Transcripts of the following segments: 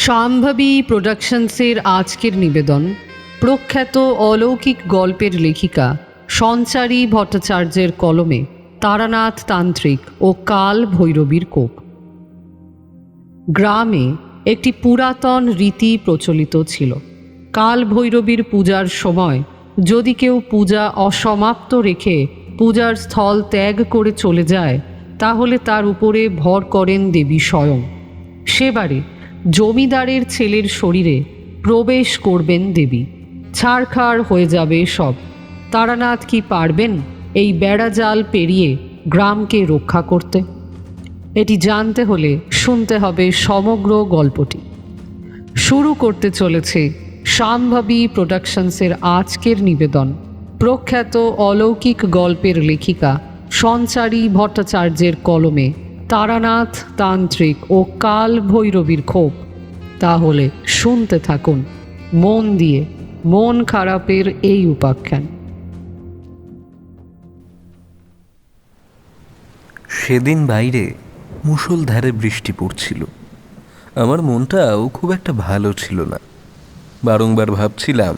শাম্ভবী প্রোডাকশনসের আজকের নিবেদন প্রখ্যাত অলৌকিক গল্পের লেখিকা সঞ্চারী ভট্টাচার্যের কলমে তারানাথ তান্ত্রিক ও কাল ভৈরবীর কোপ। গ্রামে একটি পুরাতন রীতি প্রচলিত ছিল। কাল ভৈরবীর পূজার সময় যদি কেউ পূজা অসমাপ্ত রেখে পূজার স্থল ত্যাগ করে চলে যায়, তাহলে তার উপরে ভর করেন দেবী স্বয়ং। সেবারে জমিদারের ছেলের শরীরে প্রবেশ করবেন দেবী, ছাড়খাড় হয়ে যাবে সব। তারানাথ কি পারবেন এই বেড়াজাল পেরিয়ে গ্রামকে রক্ষা করতে? এটি জানতে হলে শুনতে হবে সমগ্র গল্পটি। শুরু করতে চলেছে শাম্ভবী প্রোডাকশনসের আজকের নিবেদন প্রখ্যাত অলৌকিক গল্পের লেখিকা সঞ্চারী ভট্টাচার্যের কলমে তারানাথ তান্ত্রিক ও কাল ভৈরবীর ক্ষোভ। তাহলে শুনতে থাকুন মন দিয়ে মন খারাপের এই উপাখ্যান। সেদিন বাইরে মুষলধারে বৃষ্টি পড়ছিল। আমার মনটাও খুব একটা ভালো ছিল না। বারংবার ভাবছিলাম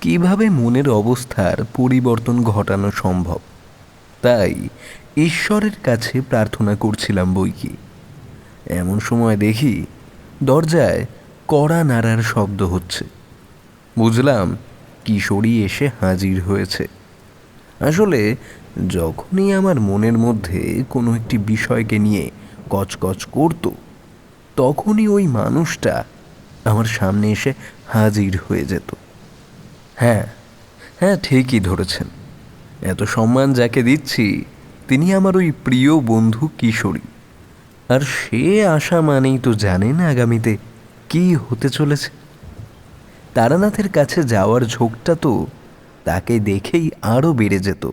কিভাবে মনের অবস্থার পরিবর্তন ঘটানো সম্ভব। তাই ঈশ্বরের কাছে প্রার্থনা করছিলাম বইকি। এমন সময় দেখি দরজায় কড়া নাড়ার শব্দ হচ্ছে। বুঝলাম কিশোরী এসে হাজির হয়েছে। আসলে যখনই আমার মনের মধ্যে কোনো একটি বিষয়কে নিয়ে কচকচ করত, তখনই ওই মানুষটা আমার সামনে এসে হাজির হয়ে যেত। হ্যাঁ হ্যাঁ, ঠিকই ধরেছেন। এত সম্মান যাকে দিচ্ছি তিনি আমার ওই প্রিয় বন্ধু কিশোরী। আর সে আশা মানেই তো জানেন আগামীতে কি হতে চলেছে। তারানাথের কাছে যাওয়ার ঝোঁকটা তো তাকে দেখেই আরও বেড়ে যেত।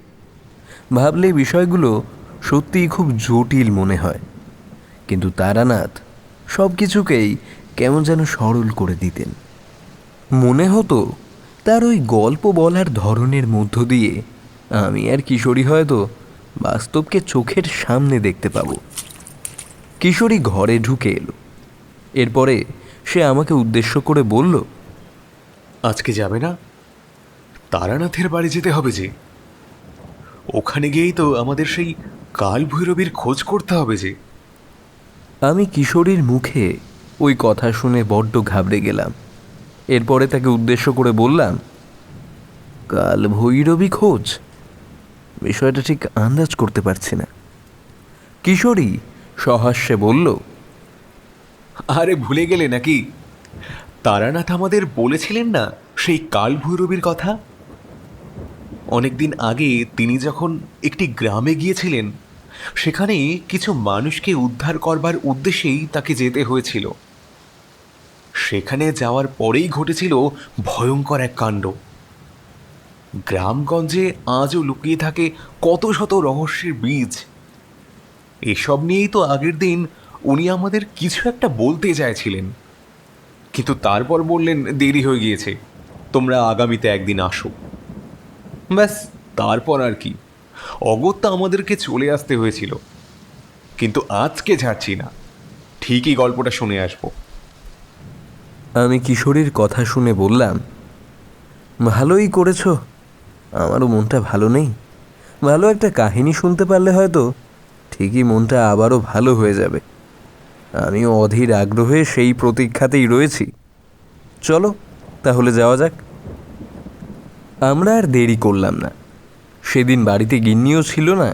ভাবলে বিষয়গুলো সত্যিই খুব জটিল মনে হয়, কিন্তু তারানাথ সব কিছুকেই কেমন যেন সরল করে দিতেন। মনে হতো তার ওই গল্প বলার ধরনের মধ্য দিয়ে আমি আর কিশোরী হয়তো বাস্তবকে চোখের সামনে দেখতে পাবো। কিশোরী ঘরে ঢুকে এলো। এরপরে সে আমাকে উদ্দেশ্য করে বলল, আজকে যাবে না? তারানাথের বাড়ি যেতে হবে যে। ওখানে গিয়েই তো আমাদের সেই কাল ভৈরবীর খোঁজ করতে হবে যে। আমি কিশোরীর মুখে ওই কথা শুনে বড্ড ঘাবড়ে গেলাম। এরপরে তাকে উদ্দেশ্য করে বললাম, কাল ভৈরবী খোঁজ? বিষয়টা ঠিক আন্দাজ করতে পারছি না। কিশোরী সহাস্যে বলল, আরে ভুলে গেলে নাকি? তারানাথ আমাদের বলেছিলেন না সেই কাল ভৈরবীর কথা? অনেকদিন আগে তিনি যখন একটি গ্রামে গিয়েছিলেন, সেখানে কিছু মানুষকে উদ্ধার করবার উদ্দেশ্যেই তাকে যেতে হয়েছিল। সেখানে যাওয়ার পরেই ঘটেছিল ভয়ঙ্কর এক কাণ্ড। গ্রামগঞ্জে আজও লুকিয়ে থাকে কত শত রহস্যের বীজ। এসব নিয়েই তো আগের দিন উনি আমাদের কিছু একটা বলতে চাইছিলেন, কিন্তু তারপর বললেন দেরি হয়ে গিয়েছে, তোমরা আগামীতে একদিন আসো। ব্যাস, তারপর আর কি, অগত্যা আমাদেরকে চলে আসতে হয়েছিল। কিন্তু আজকে ছাড়ছি না, ঠিকই গল্পটা শুনে আসবো। আমি কিশোরীর কথা শুনে বললাম, ভালোই করেছ। আমারও মনটা ভালো নেই। ভালো একটা কাহিনী শুনতে পারলে হয়তো ঠিকই মনটা আবারও ভালো হয়ে যাবে। আমিও অধীর আগ্রহে সেই প্রতীক্ষাতেই রয়েছি। চলো তাহলে যাওয়া যাক। আমরা আর দেরি করলাম না। সেদিন বাড়িতে গিন্নিও ছিল না।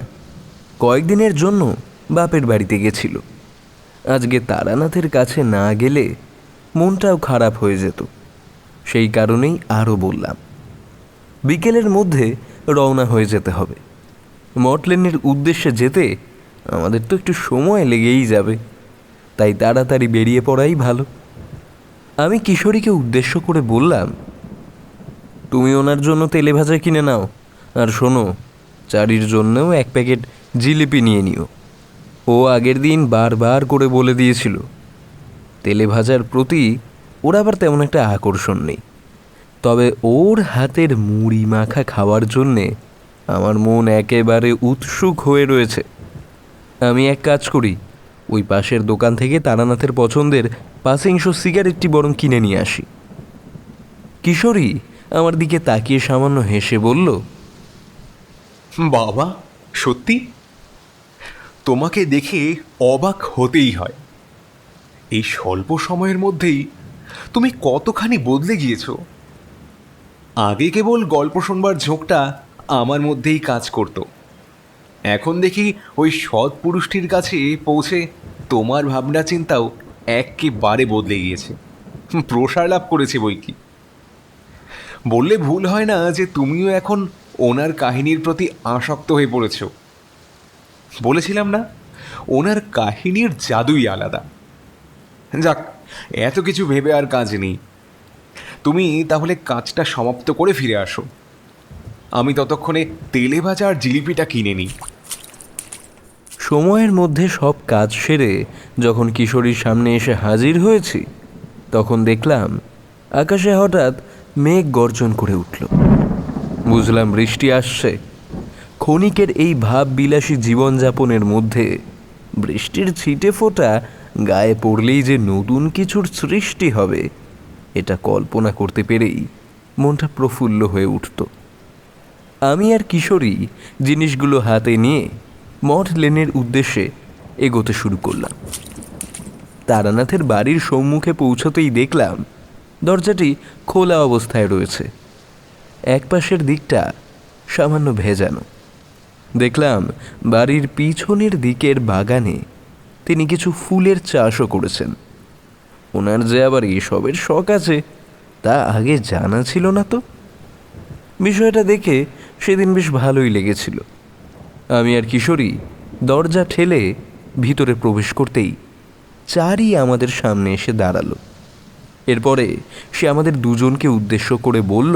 কয়েকদিনের জন্য বাপের বাড়িতে গেছিল। আজকে তারানাথের কাছে না গেলে মনটাও খারাপ হয়ে যেত। সেই কারণেই আরও বললাম। বিকেলের মধ্যে রওনা হয়ে যেতে হবে। মটলেনের উদ্দেশ্যে যেতে আমাদের তো একটু সময় লেগেই যাবে, তাই তাড়াতাড়ি বেরিয়ে পড়াই ভালো। আমি কিশোরীকে উদ্দেশ্য করে বললাম, তুমি ওনার জন্য তেলে ভাজা কিনে নাও, আর শোনো, চারির জন্যও এক প্যাকেট জিলিপি নিয়ে নিও। ও আগের দিন বারবার করে বলে দিয়েছিল তেলে ভাজার প্রতি ওর আবার তেমন একটা আকর্ষণ নেই, তবে ওর হাতের মুড়ি মাখা খাওয়ার জন্যে আমার মন একেবারে উৎসুক হয়ে রয়েছে। আমি এক কাজ করি, ওই পাশের দোকান থেকে তারানাথের পছন্দের 500 সিগারেটটি বরং কিনে নিয়ে আসি। কিশোরী আমার দিকে তাকিয়ে সামান্য হেসে বলল, বাবা, সত্যি? তোমাকে দেখে অবাক হতেই হয়। এই স্বল্প সময়ের মধ্যেই তুমি কতখানি বদলে গিয়েছো। আগে কেবল গল্প শোনবার ঝোঁকটা আমার মধ্যেই কাজ করত, এখন দেখি ওই সৎ পুরুষটির কাছে পৌঁছে তোমার ভাবনা চিন্তাও একেবারে বদলে গিয়েছে, প্রসার লাভ করেছে বই কি। বললে ভুল হয় না যে তুমিও এখন ওনার কাহিনীর প্রতি আসক্ত হয়ে পড়েছ। বলেছিলাম না, ওনার কাহিনীর জাদুই আলাদা। যাক, এত কিছু ভেবে আর কাজ নেই। তুমি তাহলে কাজটা সমাপ্ত করে ফিরে আসো, আমি ততক্ষণে তেলে ভাজা আর জিলিপিটা কিনে নিই। সময়ের মধ্যে সব কাজ সেরে যখন কিশোরীর সামনে এসে হাজির হয়েছি, তখন দেখলাম আকাশে হঠাৎ মেঘ গর্জন করে উঠল। বুঝলাম বৃষ্টি আসছে। ক্ষণিকের এই ভাববিলাসী জীবনযাপনের মধ্যে বৃষ্টির ছিটে ফোঁটা গায়ে পড়লেই যে নতুন কিছুর সৃষ্টি হবে, এটা কল্পনা করতে পেরেই মনটা প্রফুল্ল হয়ে উঠত। আমি আর কিশোরী জিনিসগুলো হাতে নিয়ে মঠ লেনের উদ্দেশ্যে এগোতে শুরু করলাম। তারানাথের বাড়ির সম্মুখে পৌঁছতেই দেখলাম দরজাটি খোলা অবস্থায় রয়েছে। এক পাশের দিকটা সামান্য ভেজানো। দেখলাম বাড়ির পিছনের দিকের বাগানে তিনি কিছু ফুলের চাষও করেছেন। ওনার যে আবার এসবের শখ আছে তা আগে জানা ছিল না তো। বিষয়টা দেখে সেদিন বেশ ভালোই লেগেছিল। আমি আর কিশোরী দরজা ঠেলে ভিতরে প্রবেশ করতেই চারি আমাদের সামনে এসে দাঁড়ালো। এরপরে সে আমাদের দুজনকে উদ্দেশ্য করে বলল,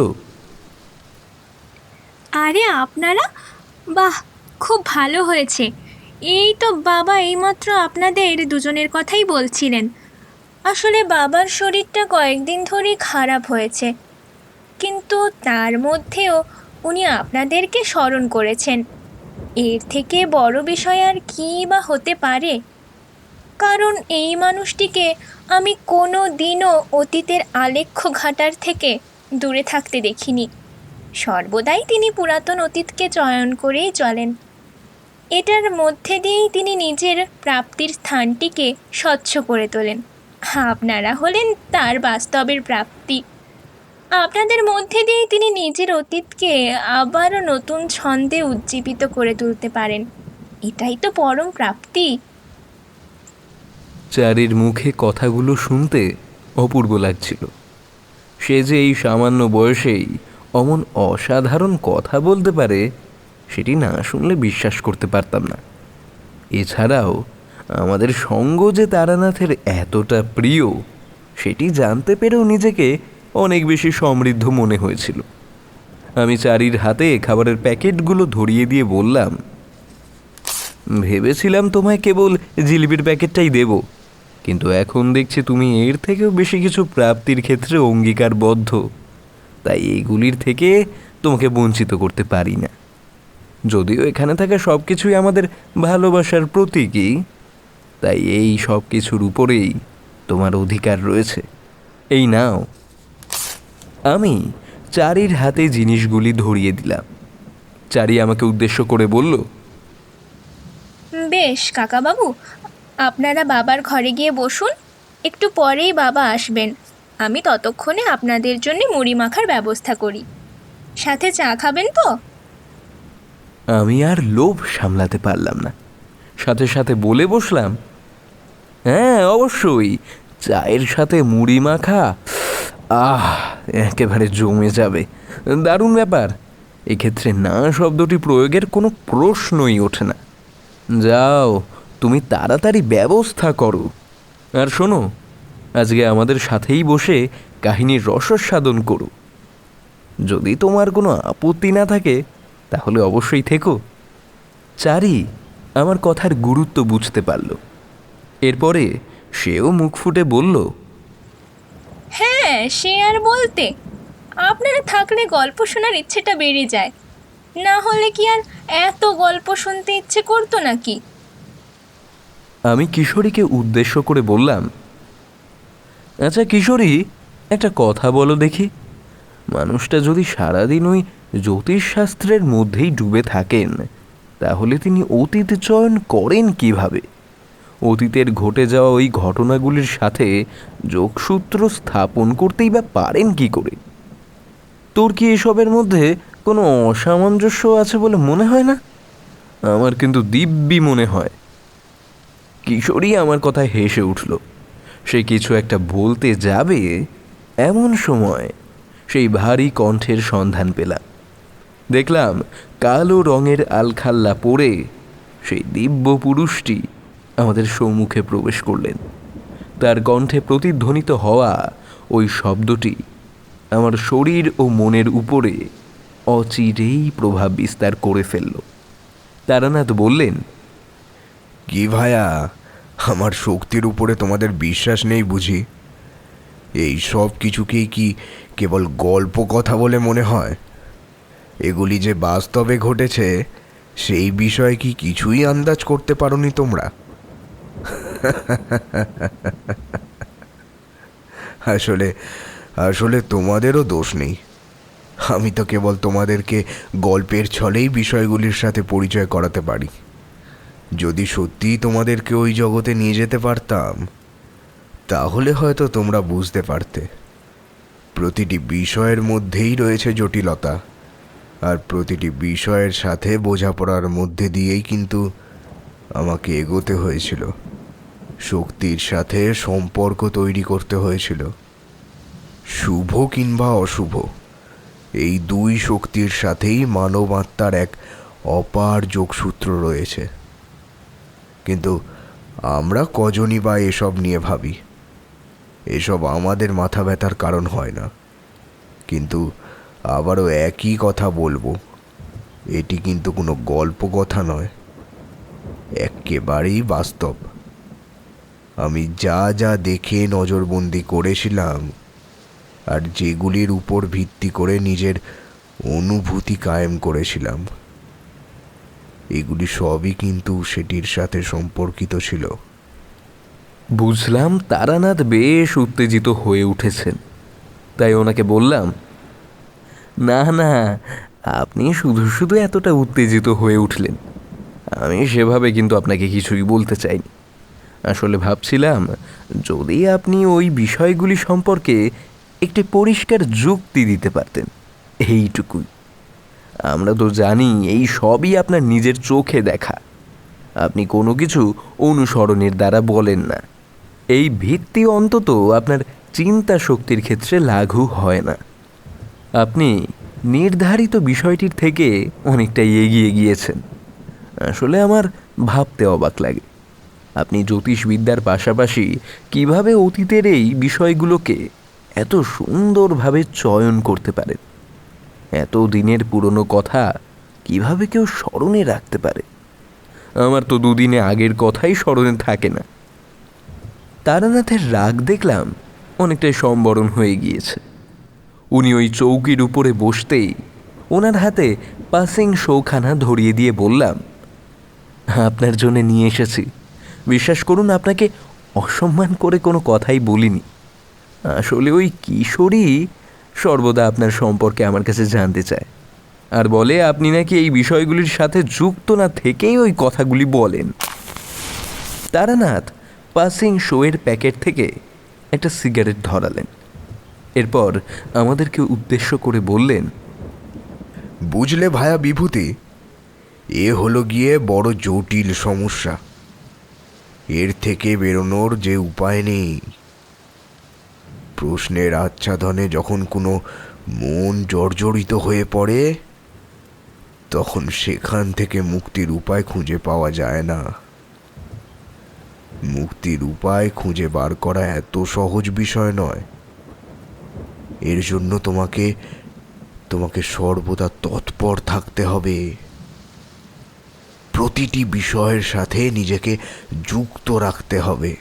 আরে আপনারা, বাহ, খুব ভালো হয়েছে। এই তো বাবা এইমাত্র আপনাদের দুজনের কথাই বলছিলেন। আসলে বাবার শরীরটা কয়েকদিন ধরেই খারাপ হয়েছে, কিন্তু তার মধ্যেও উনি আপনাদেরকে স্মরণ করেছেন। এর থেকে বড় বিষয় আর কী বা হতে পারে? কারণ এই মানুষটিকে আমি কোনো দিনও অতীতের আলেখ্য ঘাটার থেকে দূরে থাকতে দেখিনি। সর্বদাই তিনি পুরাতন অতীতকে চয়ন করেই চলেন। এটার মধ্যে দিয়েই তিনি নিজের প্রাপ্তির স্থানটিকে স্বচ্ছ করে তোলেন। আপনারা হলেন তার বাস্তবের প্রাপ্তি। আপনাদের মধ্যে দিয়েই তিনি নিজের অতীতকে আবারও নতুন ছন্দে উজ্জীবিত করে তুলতে পারেন। এটাই তো পরম প্রাপ্তি। চারির মুখে কথাগুলো শুনতে অপূর্ব লাগছিল। সে যে এই সামান্য বয়সেই অমন অসাধারণ কথা বলতে পারে সেটি না শুনলে বিশ্বাস করতে পারতাম না। এছাড়াও আমাদের সঙ্গ যে তারানাথের এতটা প্রিয় সেটি জানতে পেরেও নিজেকে অনেক বেশি সমৃদ্ধ মনে হয়েছিল। আমি চারির হাতে খাবারের প্যাকেটগুলো ধরিয়ে দিয়ে বললাম, ভেবেছিলাম তোমায় কেবল জিলিপির প্যাকেটটাই দেব, কিন্তু এখন দেখছি তুমি এর থেকেও বেশি কিছু প্রাপ্তির ক্ষেত্রে অঙ্গীকারবদ্ধ, তাই এইগুলির থেকে তোমাকে বঞ্চিত করতে পারি না। যদিও এখানে থাকা সব কিছুই আমাদের ভালোবাসার প্রতীকই, তাই এই সব কিছুর উপরেই তোমার অধিকার রয়েছে। এই নাও। আমি চারির হাতে জিনিসগুলি ধরিয়ে দিলাম। চারি আমাকে উদ্দেশ্য করে বলল, বেশ কাকাবাবু, আপনারা বাবার ঘরে গিয়ে বসুন, একটু পরেই বাবা আসবেন। আমি ততক্ষণে আপনাদের জন্য মুড়ি মাখার ব্যবস্থা করি। সাথে চা খাবেন তো? আমি আর লোভ সামলাতে পারলাম না, সাথে সাথে বলে বসলাম, হ্যাঁ অবশ্যই, চায়ের সাথে মুড়ি মাখা, আহ, একেবারে জমে যাবে, দারুণ ব্যাপার। এক্ষেত্রে না শব্দটি প্রয়োগের কোনো প্রশ্নই ওঠে না। যাও, তুমি তাড়াতাড়ি ব্যবস্থা করো। আর শোনো, আজকে আমাদের সাথেই বসে কাহিনীর রসস্বাদন করো। যদি তোমার কোনো আপত্তি না থাকে তাহলে অবশ্যই থেকো। চারি আমার কথার গুরুত্ব বুঝতে পারল। এরপরে সেও মুখ ফুটে বলল, হ্যাঁ, সে আর বলতে, আপনারা থাকলে গল্প শোনার ইচ্ছেটা বেড়ে যায়, না হলে কি আর এত গল্প শুনতে ইচ্ছে করতো নাকি? আমি কিশোরীকে উদ্দেশ্য করে বললাম, আচ্ছা কিশোরী, একটা কথা বলো দেখি, মানুষটা যদি সারাদিন ওই জ্যোতিষশাস্ত্রের মধ্যেই ডুবে থাকেন তাহলে তিনি অতীত চয়ন করেন কিভাবে? অতীতের ঘটে যাওয়া ওই ঘটনাগুলির সাথে যোগসূত্র স্থাপন করতেই বা পারেন কি করে? তোর কি এসবের মধ্যে কোনো অসামঞ্জস্য আছে বলে মনে হয় না? আমার কিন্তু দিব্যি মনে হয়। কিশোরী আমার কথায় হেসে উঠল। সে কিছু একটা বলতে যাবে এমন সময় সেই ভারী কণ্ঠের সন্ধান পেলাম। দেখলাম কালো রঙের আলখাল্লা পরে সেই দিব্য পুরুষটি আমাদের সম্মুখে প্রবেশ করলেন। তার কণ্ঠে প্রতিধ্বনিত হওয়া ওই শব্দটি আমার শরীর ও মনের উপরে অচিরেই প্রভাব বিস্তার করে ফেলল। তারানাথ বললেন, কি ভায়া, আমার শক্তির উপরে তোমাদের বিশ্বাস নেই বুঝি? এই সব কিছুকেই কি কেবল গল্প কথা বলে মনে হয়? এগুলি যে বাস্তবে ঘটেছে সেই বিষয়ে কি কিছুই আন্দাজ করতে পারোনি তোমরা? আসলে আসলে তোমাদেরও দোষ নেই। আমি তো কেবল তোমাদেরকে গল্পের ছলেই বিষয়গুলির সাথে পরিচয় করাতে পারি। যদি সত্যিই তোমাদেরকে ওই জগতে নিয়ে যেতে পারতাম তাহলে হয়তো তোমরা বুঝতে পারতে প্রতিটি বিষয়ের মধ্যেই রয়েছে জটিলতা, আর প্রতিটি বিষয়ের সাথে বোঝাপড়ার মধ্যে দিয়েই কিন্তু আমাকে এগোতে হয়েছিল। শক্তির সাথে সম্পর্ক তৈরি করতে হয়েছিল। শুভ কিংবা অশুভ, এই দুই শক্তির সাথেই মানব আত্মার এক অপার যোগসূত্র রয়েছে। কিন্তু আমরা কজনই বা এসব নিয়ে ভাবি? এসব আমাদের মাথা ব্যথার কারণ হয় না। কিন্তু আবারও একই কথা বলবো, এটি কিন্তু কোনো গল্প কথা নয়, একেবারেই বাস্তব। আমি যা যা দেখে নজরবন্দি করেছিলাম আর যেগুলির উপর ভিত্তি করে নিজের অনুভূতি কায়েম করেছিলাম, এগুলি সবই কিন্তু সেটির সাথে সম্পর্কিত ছিল। বুঝলাম তারানাথ বেশ উত্তেজিত হয়ে উঠেছেন। তাই ওনাকে বললাম, না না, আপনি শুধু শুধু এতটা উত্তেজিত হয়ে উঠলেন। আমি সেভাবে কিন্তু আপনাকে কিছুই বলতে চাইনি। আসলে ভাবছিলাম যদি আপনি ওই বিষয়গুলি সম্পর্কে একটি পরিষ্কার যুক্তি দিতে পারতেন, এইটুকুই। আমরা তো জানি এই সবই আপনার নিজের চোখে দেখা। আপনি কোনো কিছু অনুসরণের দ্বারা বলেন না। এই ভিত্তি অন্তত আপনার চিন্তা শক্তির ক্ষেত্রে লাঘু হয় না। আপনি নির্ধারিত বিষয়টির থেকে অনেকটাই এগিয়ে গিয়েছেন। আসলে আমার ভাবতে অবাক লাগে আপনি জ্যোতিষবিদ্যার পাশাপাশি কিভাবে অতীতের এই বিষয়গুলোকে এত সুন্দরভাবে চয়ন করতে পারেন। এত দিনের পুরনো কথা কিভাবে কেউ স্মরণে রাখতে পারে? আমার তো দুদিনে আগের কথাই স্মরণে থাকে না। তারানাথের রাগ দেখলাম অনেকটাই সম্বরণ হয়ে গিয়েছে। উনি ওই চৌকির উপরে বসতেই ওনার হাতে পাসিং শৌখানা ধরিয়ে দিয়ে বললাম, আপনার জন্য নিয়ে এসেছি। বিশ্বাস করুন, আপনাকে অসম্মান করে কোনো কথাই বলিনি। আসলে ওই কিশোরী সর্বদা আপনার সম্পর্কে আমার কাছে জানতে চায়, আর বলে আপনি নাকি এই বিষয়গুলির সাথে যুক্ত না থেকেই ওই কথাগুলি বলেন। তারানাথ পাসিং শোয়ের প্যাকেট থেকে একটা সিগারেট ধরালেন। এরপর আমাদেরকে উদ্দেশ্য করে বললেন, বুঝলে ভায়া বিভূতি, এ হলো গিয়ে বড় জটিল সমস্যা। এর থেকে বেরোনোর যে উপায় নেই। প্রশ্নের আচ্ছাদনে যখন কোনো মন জর্জরিত হয়ে পড়ে তখন সেখান থেকে মুক্তির উপায় খুঁজে পাওয়া যায় না। মুক্তির উপায় খুঁজে বার করা এত সহজ বিষয় নয়। এর জন্য তোমাকে তোমাকে সর্বদা তৎপর থাকতে হবে। প্রতিটি বিষয়ের সাথে নিজেকে যুক্ত রাখতে হবে,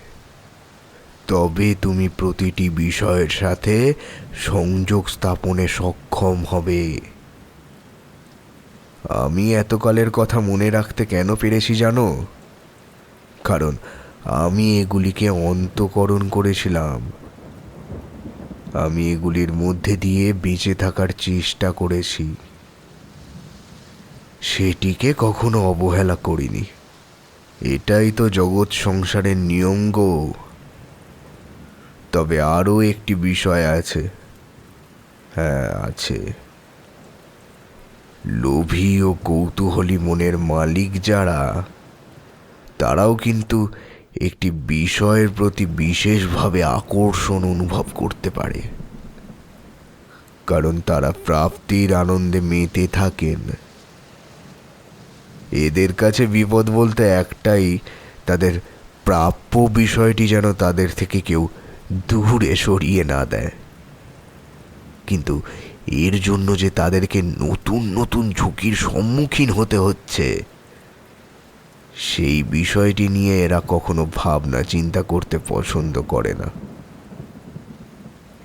তবে তুমি প্রতিটি বিষয়ের সাথে সংযোগ স্থাপনে সক্ষম হবে। আমি এতকালের কথা মনে রাখতে কেন পেরেছি জানো? কারণ আমি এগুলিকে অন্তঃকরণ করেছিলাম। আমি এগুলির মধ্যে দিয়ে বেঁচে থাকার চেষ্টা করেছি, সেটিকে কখনো অবহেলা করিনি। এটাই তো জগৎ সংসারের নিয়ম গো। তবে আরও একটি বিষয় আছে। হ্যাঁ, আছে। লোভী ও কৌতূহলী মনের মালিক যারা, তারাও কিন্তু একটি বিষয়ের প্রতি বিশেষভাবে আকর্ষণ অনুভব করতে পারে, কারণ তারা প্রাপ্তির আনন্দে মেতে থাকেন। এদের কাছে বিপদ বলতে একটাই, তাদের প্রাপ্য বিষয়টি যেন তাদের থেকে কেউ দূরে সরিয়ে না দেয়। কিন্তু এর জন্য যে তাদেরকে নতুন নতুন ঝুঁকির সম্মুখীন হতে হচ্ছে, সেই বিষয়টি নিয়ে এরা কখনো ভাবনা চিন্তা করতে পছন্দ করে না।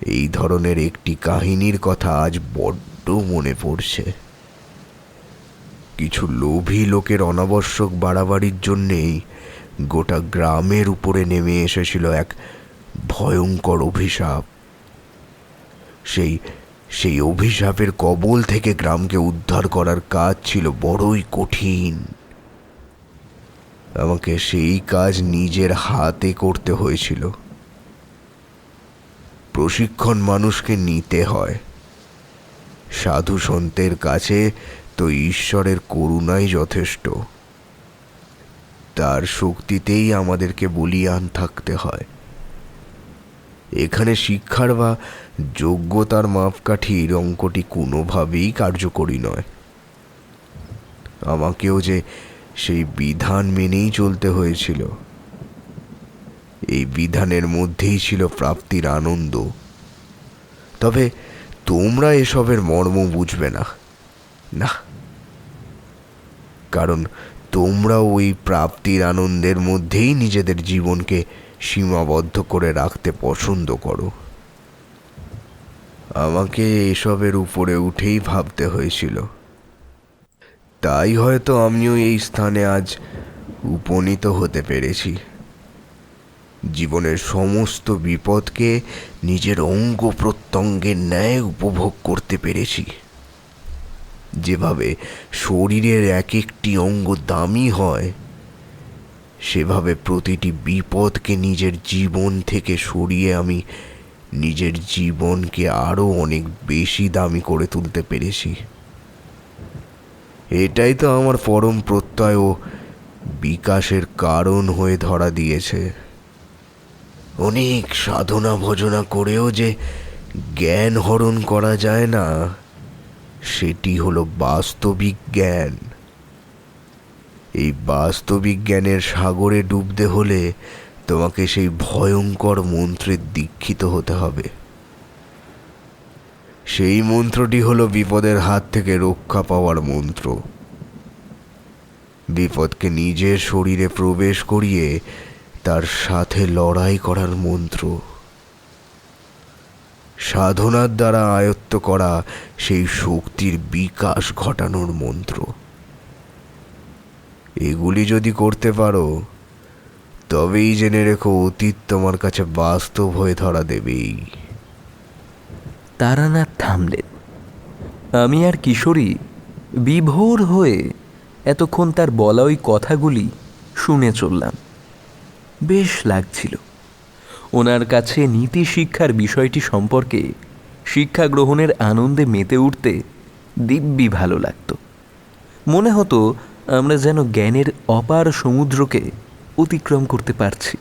এই ধরনের একটি কাহিনীর কথা আজ বড্ড মনে পড়ছে। কিছু লোভী লোকের অনাবশ্যক বাড়াবাড়ির জন্যেই গোটা গ্রামের উপরে নেমে এসেছিল এক ভয়ঙ্কর অভিশাপ। সেই অভিশাপের কবল থেকে গ্রামকে উদ্ধার করার কাজ ছিল বড়ই কঠিন। আমাকে সেই কাজ নিজের হাতে করতে হয়েছিল। প্রশিক্ষণ মানুষকে নিতে হয়। সাধু সন্তের কাছে তো ঈশ্বরের করুণাই যথেষ্ট। তার শক্তিতেই আমাদেরকে বলীয়ান থাকতে হয়। এখানে শিক্ষার বা যোগ্যতার মাপকাঠির অঙ্কটি কোনোভাবেই কার্যকরী নয়। আমাকেও যে সেই বিধান মেনেই চলতে হয়েছিল। এই বিধানের মধ্যেই ছিল প্রাপ্তির আনন্দ। তবে তোমরা এসবের মর্ম বুঝবে না, না, কারণ তোমরা ওই প্রাপ্তির আনন্দের মধ্যেই নিজেদের জীবনকে সীমাবদ্ধ করে রাখতে পছন্দ করো। আমাকে এসবের উপরে উঠেই ভাবতে হয়েছিল। তাই হয়তো আমিও এই স্থানে আজ উপনীত হতে পেরেছি। জীবনের সমস্ত বিপদকে নিজের অঙ্গ প্রত্যঙ্গের ন্যায় উপভোগ করতে পেরেছি। যেভাবে শরীরের এক একটি অঙ্গ দামি হয়, সেভাবে প্রতিটি বিপদকে নিজের জীবন থেকে সরিয়ে আমি নিজের জীবনকে আরও অনেক বেশি দামি করে তুলতে পেরেছি। এটাই তো আমার পরম প্রত্যয় ও বিকাশের কারণ হয়ে ধরা দিয়েছে। অনেক সাধনা ভজনা করেও যে জ্ঞান হরণ করা যায় না, সেটি হলো বাস্তবিক জ্ঞান। এই বাস্তবিক জ্ঞানের সাগরে ডুবতে হলে তোমাকে সেই ভয়ঙ্কর মন্ত্রে দীক্ষিত হতে হবে। সেই মন্ত্রটি হলো বিপদের হাত থেকে রক্ষা পাওয়ার মন্ত্র। বিপদকে নিজের শরীরে প্রবেশ করিয়ে তার সাথে লড়াই করার মন্ত্র। সাধনার দ্বারা আয়ত্ত করা সেই শক্তির বিকাশ ঘটানোর মন্ত্র। এগুলি যদি করতে পারো, তবেই জেনে রেখো অতীত তোমার কাছে বাস্তব হয়ে ধরা দেবেই। তারানাথ থামলেন। আমি আর কিশোরী বিভোর হয়ে এতক্ষণ তার বলা ওই কথাগুলি শুনে চললাম। বেশ লাগছিল। ওনার কাছে নীতি শিক্ষার বিষয়টি সম্পর্কে শিক্ষা গ্রহণের আনন্দে মেতে উঠতে দিব্যি ভালো লাগত। মনে হতো আমরা যেন জ্ঞানের অপার সমুদ্রকে অতিক্রম করতে পারছি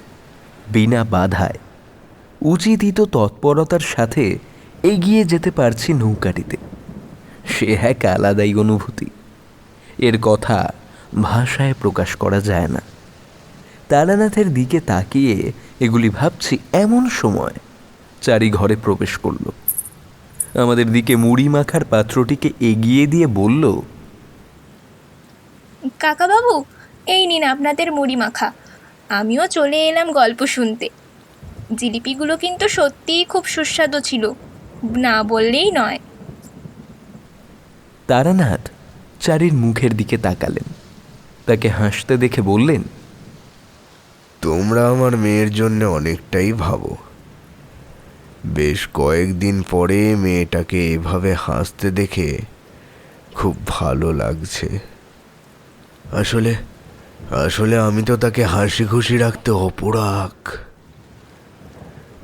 বিনা বাধায়। উচিত তৎপরতার সাথে এগিয়ে যেতে পারছি নৌকাটিতে। সে এক আলাদাই অনুভূতি। এর কথা ভাষায় প্রকাশ করা যায় না। তারানাথের দিকে তাকিয়ে এগুলি ভাবছি এমন সময় চারি ঘরে প্রবেশ করল। আমাদের দিকে মুড়ি মাখার পাত্রটিকে এগিয়ে দিয়ে বলল, কাকাবাবু, এই নিন আপনাদের মুড়ি মাখা। আমিও চলে এলাম গল্প শুনতে। জিলিপিগুলো কিন্তু সত্যিই খুব সুস্বাদু ছিল, না বললেই নয়। তারানাথ চারির মুখের দিকে তাকালেন, তাকে হাসতে দেখে বললেন, তোমরা আমার মেয়ের জন্য অনেকটাই ভাবো। বেশ কয়েকদিন পরে মেয়েটাকে এভাবে হাসতে দেখে খুব ভালো লাগছে। আসলে আসলে আমি তো তাকে হাসি খুশি রাখতে অপরাগ,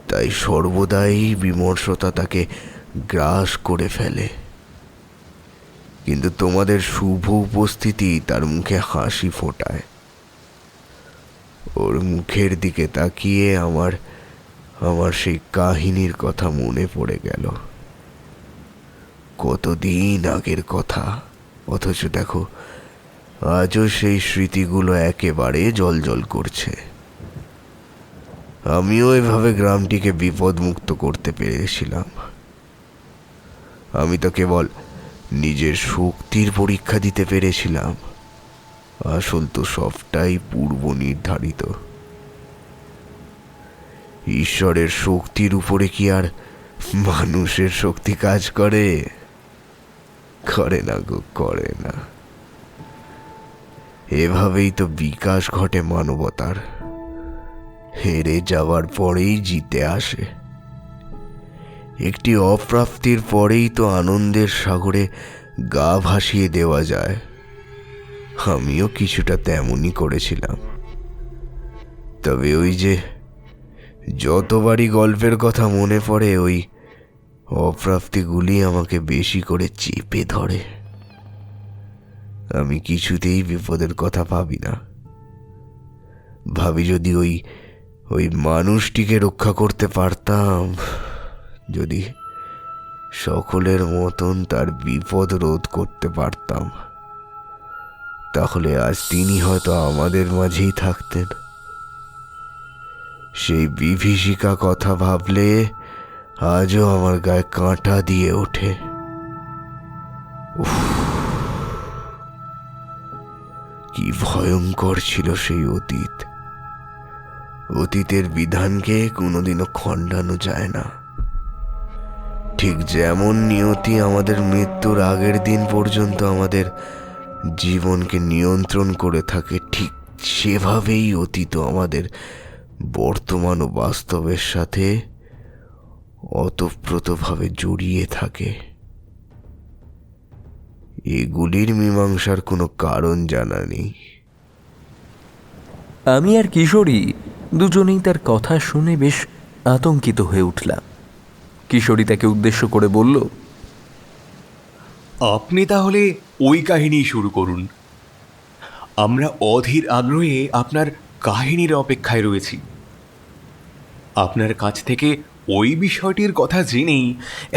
তাই সর্বদাই বিমর্ষতা তাকে গ্রাস করে ফেলে। কিন্তু তোমাদের শুভ উপস্থিতি তার মুখে হাসি ফোটায়। ওর মুখের দিকে তাকিয়ে আমার সেই কাহিনীর কথা মনে পড়ে গেল। কতদিন আগের কথা, অথচ দেখো আজও সেই স্মৃতিগুলো একেবারে জ্বলজ্বল করছে। আমিও এভাবে গ্রামটিকে বিপদমুক্ত করতে পেরেছিলাম। আমি তো কেবল নিজের শক্তির পরীক্ষা দিতে পেরেছিলাম, আসল তো সবটাই পূর্ব নির্ধারিত। ঈশ্বরের শক্তির উপরে কি আর মানুষের শক্তি কাজ করে? করে না গো, করে না। এভাবেই তো বিকাশ ঘটে মানবতার। হেরে যাওয়ার পরেই জিতে আসে। একটি অপ্রাপ্তির পরেই তো আনন্দের সাগরে গা ভাসিয়ে দেওয়া যায়। আমিও কিছুটা তেমনই করেছিলাম। তবে ওই যে যতবারই গল্পের কথা মনে পড়ে, ওই অপ্রাপ্তিগুলি আমাকে বেশি করে চেপে ধরে। আমি কিছুতেই বিপদের কথা ভাবি না। ভাবি যদি ওই মানুষটিকে রক্ষা করতে পারতাম, যদি সকলের মতন তার বিপদ রোধ করতে পারতাম, তাহলে আজ তিনি হয়তো আমাদের মাঝেই থাকতেন। সেই বিভীষিকা কথা ভাবলে আজও আমার গায়ে কাঁটা দিয়ে ওঠে। কি ভয়ঙ্কর ছিল সেই অতীত। অতীতের বিধানকে কোনোদিনও খণ্ডানো যায় না। ঠিক যেমন নিয়তি আমাদের মৃত্যুর আগের দিন পর্যন্ত আমাদের জীবনকে নিয়ন্ত্রণ করে থাকে, ঠিক সেভাবেই অতীত আমাদের বর্তমান ও বাস্তবের সাথে ওতপ্রোতভাবে জড়িয়ে থাকে। এগুলির মীমাংসার কোনো কারণ জানা নেই। আমি আর কিশোরী দুজনেই তার কথা শুনে বেশ আতঙ্কিত হয়ে উঠলাম। কিশোরী তাকে উদ্দেশ্য করে বলল, আপনি তাহলে ওই কাহিনী শুরু করুন। আমরা অধীর আগ্রহে আপনার কাহিনীর অপেক্ষায় রয়েছি। আপনার কাছ থেকে ওই বিষয়টির কথা জেনেই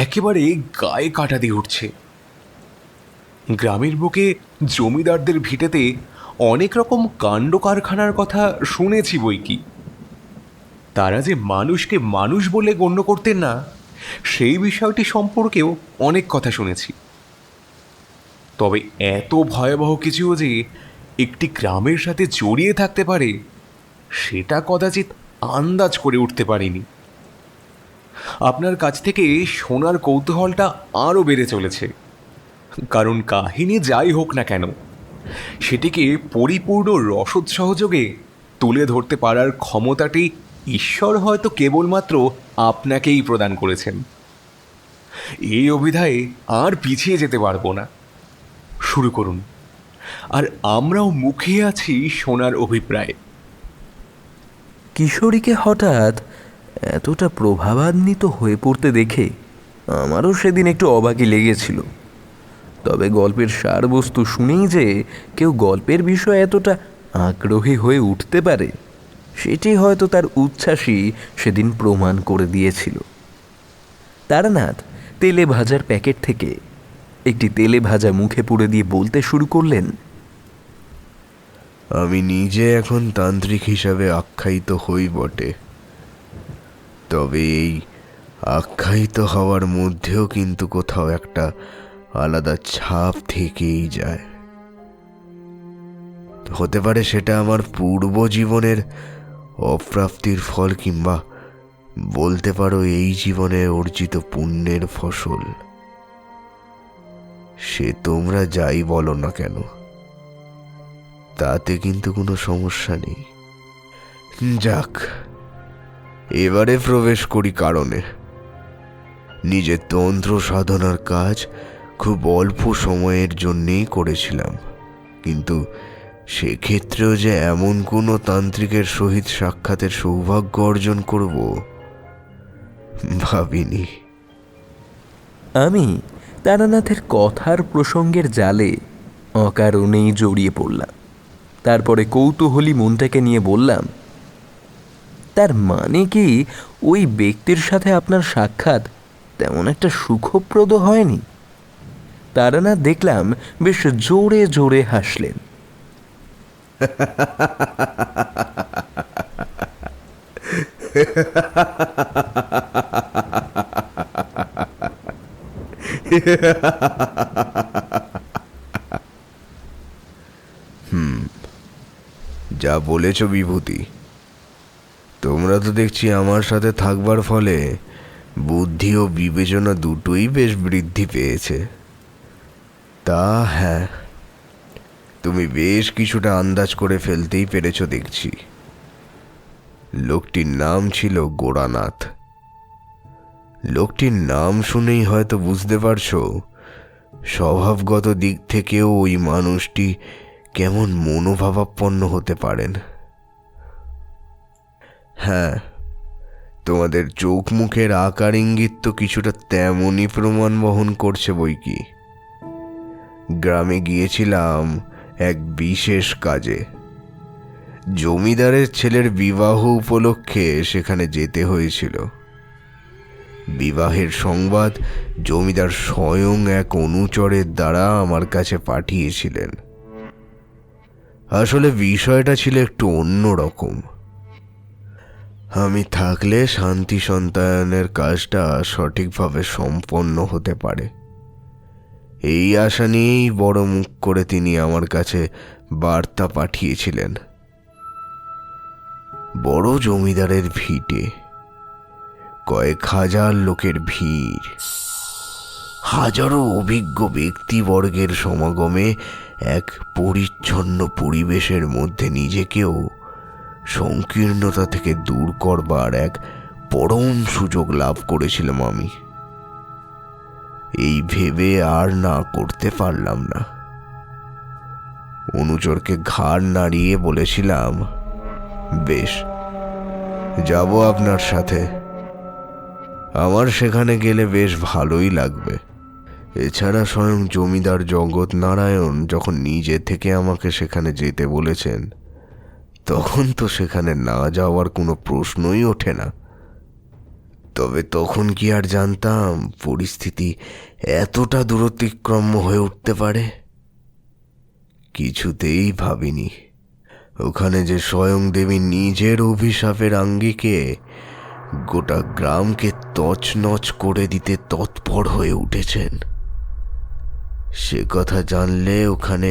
একেবারে গায়ে কাঁটা দিয়ে উঠছে। গ্রামের বুকে জমিদারদের ভিটেতে অনেক রকম কাণ্ড কারখানার কথা শুনেছি বই কি। তারা যে মানুষকে মানুষ বলে গণ্য করতেন না, সেই বিষয়টি সম্পর্কেও অনেক কথা শুনেছি। তবে এত ভয়াবহ কিছুও যে একটি গ্রামের সাথে জড়িয়ে থাকতে পারে, সেটা কদাচিৎ আন্দাজ করে উঠতে পারিনি। আপনার কাছ থেকে শোনার কৌতূহলটা আরও বেড়ে চলেছে, কারণ কাহিনী যাই হোক না কেন, সেটিকে পরিপূর্ণ রসদ সহযোগে তুলে ধরতে পারার ক্ষমতাটি ঈশ্বর হয়তো কেবলমাত্র আপনাকেই প্রদান করেছেন। এই অভিধায়ে আর পিছিয়ে যেতে পারবো না। শুরু করুন, আর আমরাও মুখিয়ে আছি শোনার অভিপ্রায়। কিশোরীকে হঠাৎ এতটা প্রভাবান্বিত হয়ে পড়তে দেখে আমারও সেদিন একটু অবাকই লেগেছিল। তবে গল্পের সারবস্তু শুনেই যে কেউ গল্পের বিষয়ে এতটা আগ্রহী হয়ে উঠতে পারে, সেটি হয়তো তার উচ্ছ্বাসই সেদিন প্রমাণ করে দিয়েছিল। তারানাথ তেলে ভাজার প্যাকেট থেকে একটি তেলে ভাজা মুখে পুরে দিয়ে বলতে শুরু করলেন, আমি নিজে এখন তান্ত্রিক হিসাবে আখ্যায়িত হই বটে, তবে এই আখ্যায়িত হওয়ার মধ্যেও কিন্তু কোথাও একটা আলাদা ছাপ থেকেই যায়। হতে পারে সেটা আমার পূর্ব জীবনের অপ্রাপ্তির ফল, কিংবা বলতে পারো এই জীবনে অর্জিত পুণ্যের ফসল। সে তোমরা যাই বলো না কেন, তাতে কিন্তু কোনো সমস্যা নেই। যাক, এবারে প্রবেশ করি কারণে। নিজের তন্ত্র সাধনার কাজ খুব অল্প সময়ের জন্যেই করেছিলাম, কিন্তু সেক্ষেত্রেও যে এমন কোনো তান্ত্রিকের সহিত সাক্ষাতের সৌভাগ্য অর্জন করব ভাবিনি। আমি তারানাথের কথার প্রসঙ্গের জালে অকারণেই জড়িয়ে পড়লাম। তারপরে কৌতূহলী মনটাকে নিয়ে বললাম, তার মানে কি ওই ব্যক্তির সাথে আপনার সাক্ষাৎ তেমন একটা সুখপ্রদ হয়নি? তারানাথ দেখলাম বেশ জোরে জোরে হাসলেন। যা বলেছ বিভূতি, তোমরা তো দেখছি আমার সাথে থাকবার ফলে বুদ্ধি ও বিবেচনা দুটোই বেশ বৃদ্ধি পেয়েছে। তা হ্যাঁ, তুমি বেশ কিছুটা আন্দাজ করে ফেলতেই পেরেছ দেখছি। লোকটির নাম ছিল গোরানাথ। লোকটির নাম শুনেই হয়তো বুঝতে পারছো স্বভাবগত দিক থেকেও ওই মানুষটি কেমন মনোভাবাপন্ন হতে পারেন। হ্যাঁ, তোমাদের চোখ মুখের আকার ইঙ্গিত তো কিছুটা তেমনই প্রমাণ বহন করছে বই কি। গ্রামে গিয়েছিলাম এক বিশেষ কাজে। জমিদারের ছেলের বিবাহ উপলক্ষে সেখানে যেতে হয়েছিল। বিবাহের সংবাদ জমিদার স্বয়ং এক অনুচরের দ্বারা আমার কাছে পাঠিয়েছিলেন। আসলে বিষয়টা ছিল একটু অন্যরকম। আমি থাকলে শান্তি সন্তানের কাজটা সঠিকভাবে সম্পন্ন হতে পারে, এই আশা নিয়েই বড় মুখ করে তিনি আমার কাছে বার্তা পাঠিয়েছিলেন। বড় জমিদারের ভিটে কয়েক হাজার লোকের ভিড়, হাজারো অভিজ্ঞ ব্যক্তিবর্গের সমাগমে এক পরিচ্ছন্ন পরিবেশের মধ্যে নিজেকেও সংকীর্ণতা থেকে দূর করবার এক পরম সুযোগ লাভ করেছিলাম আমি। এই ভেবে আর না করতে পারলাম না। অনুচরকে ঘাড় নাড়িয়ে বলেছিলাম, বেশ, যাব আপনার সাথে। আমার সেখানে গেলে বেশ ভালোই লাগবে। এছাড়া স্বয়ং জমিদার জগৎ নারায়ণ যখন নিজে থেকে আমাকে সেখানে যেতে বলেছেন, তখন তো সেখানে না যাওয়ার কোনো প্রশ্নই ওঠে না। তবে তখন কি আর জানতাম পরিস্থিতি এতটা দূরতিক্রম হয়ে উঠতে পারে? কিছুতেই ভাবিনি ওখানে যে স্বয়ং দেবী নিজের অভিশাপের আঙ্গিকে গোটা গ্রামকে তছনছ করে দিতে তৎপর হয়ে উঠেছেন। সে কথা জানলে ওখানে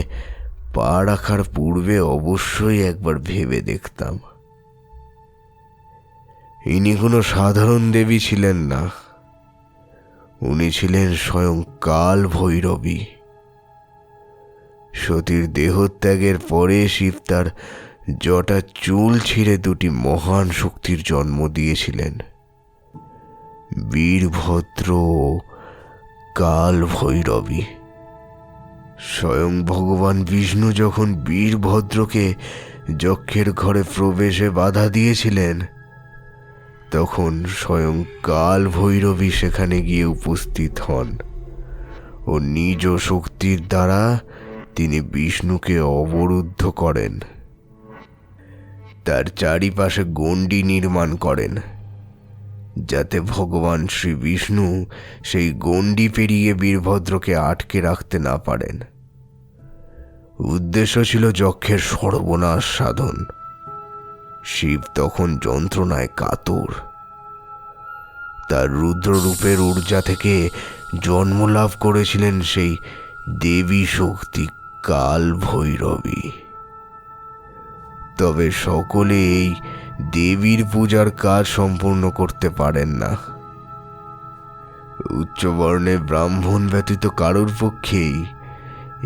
পা রাখার পূর্বে অবশ্যই একবার ভেবে দেখতাম। ইনি কোনো সাধারণ দেবী ছিলেন না, উনি ছিলেন স্বয়ং কাল ভৈরবী। সতীর দেহত্যাগের পরে শিব তার জটা চুল ছিঁড়ে দুটি মহান শক্তির জন্ম দিয়েছিলেন, বীরভদ্র ও কাল ভৈরবী। স্বয়ং ভগবান বিষ্ণু যখন বীরভদ্রকে যক্ষের ঘরে প্রবেশে বাধা দিয়েছিলেন, তখন স্বয়ং কাল ভৈরবী সেখানে গিয়ে উপস্থিত হন ও নিজ শক্তির দ্বারা তিনি বিষ্ণুকে অবরুদ্ধ করেন। তার চারিপাশে গণ্ডি নির্মাণ করেন, যাতে ভগবান শ্রী বিষ্ণু সেই গণ্ডি পেরিয়ে বীরভদ্রকে আটকে রাখতে না পারেন। উদ্দেশ্য ছিল যক্ষের সর্বনাশ সাধন। শিব তখন যন্ত্রণায় কাতর। তার রুদ্ররূপের ঊর্জা থেকে জন্ম লাভ করেছিলেন সেই দেবী শক্তি কাল ভৈরবী। তবে সকলে এই দেবীর পূজার কাজ সম্পূর্ণ করতে পারেন না। উচ্চবর্ণে ব্রাহ্মণ ব্যতীত কারোর পক্ষেই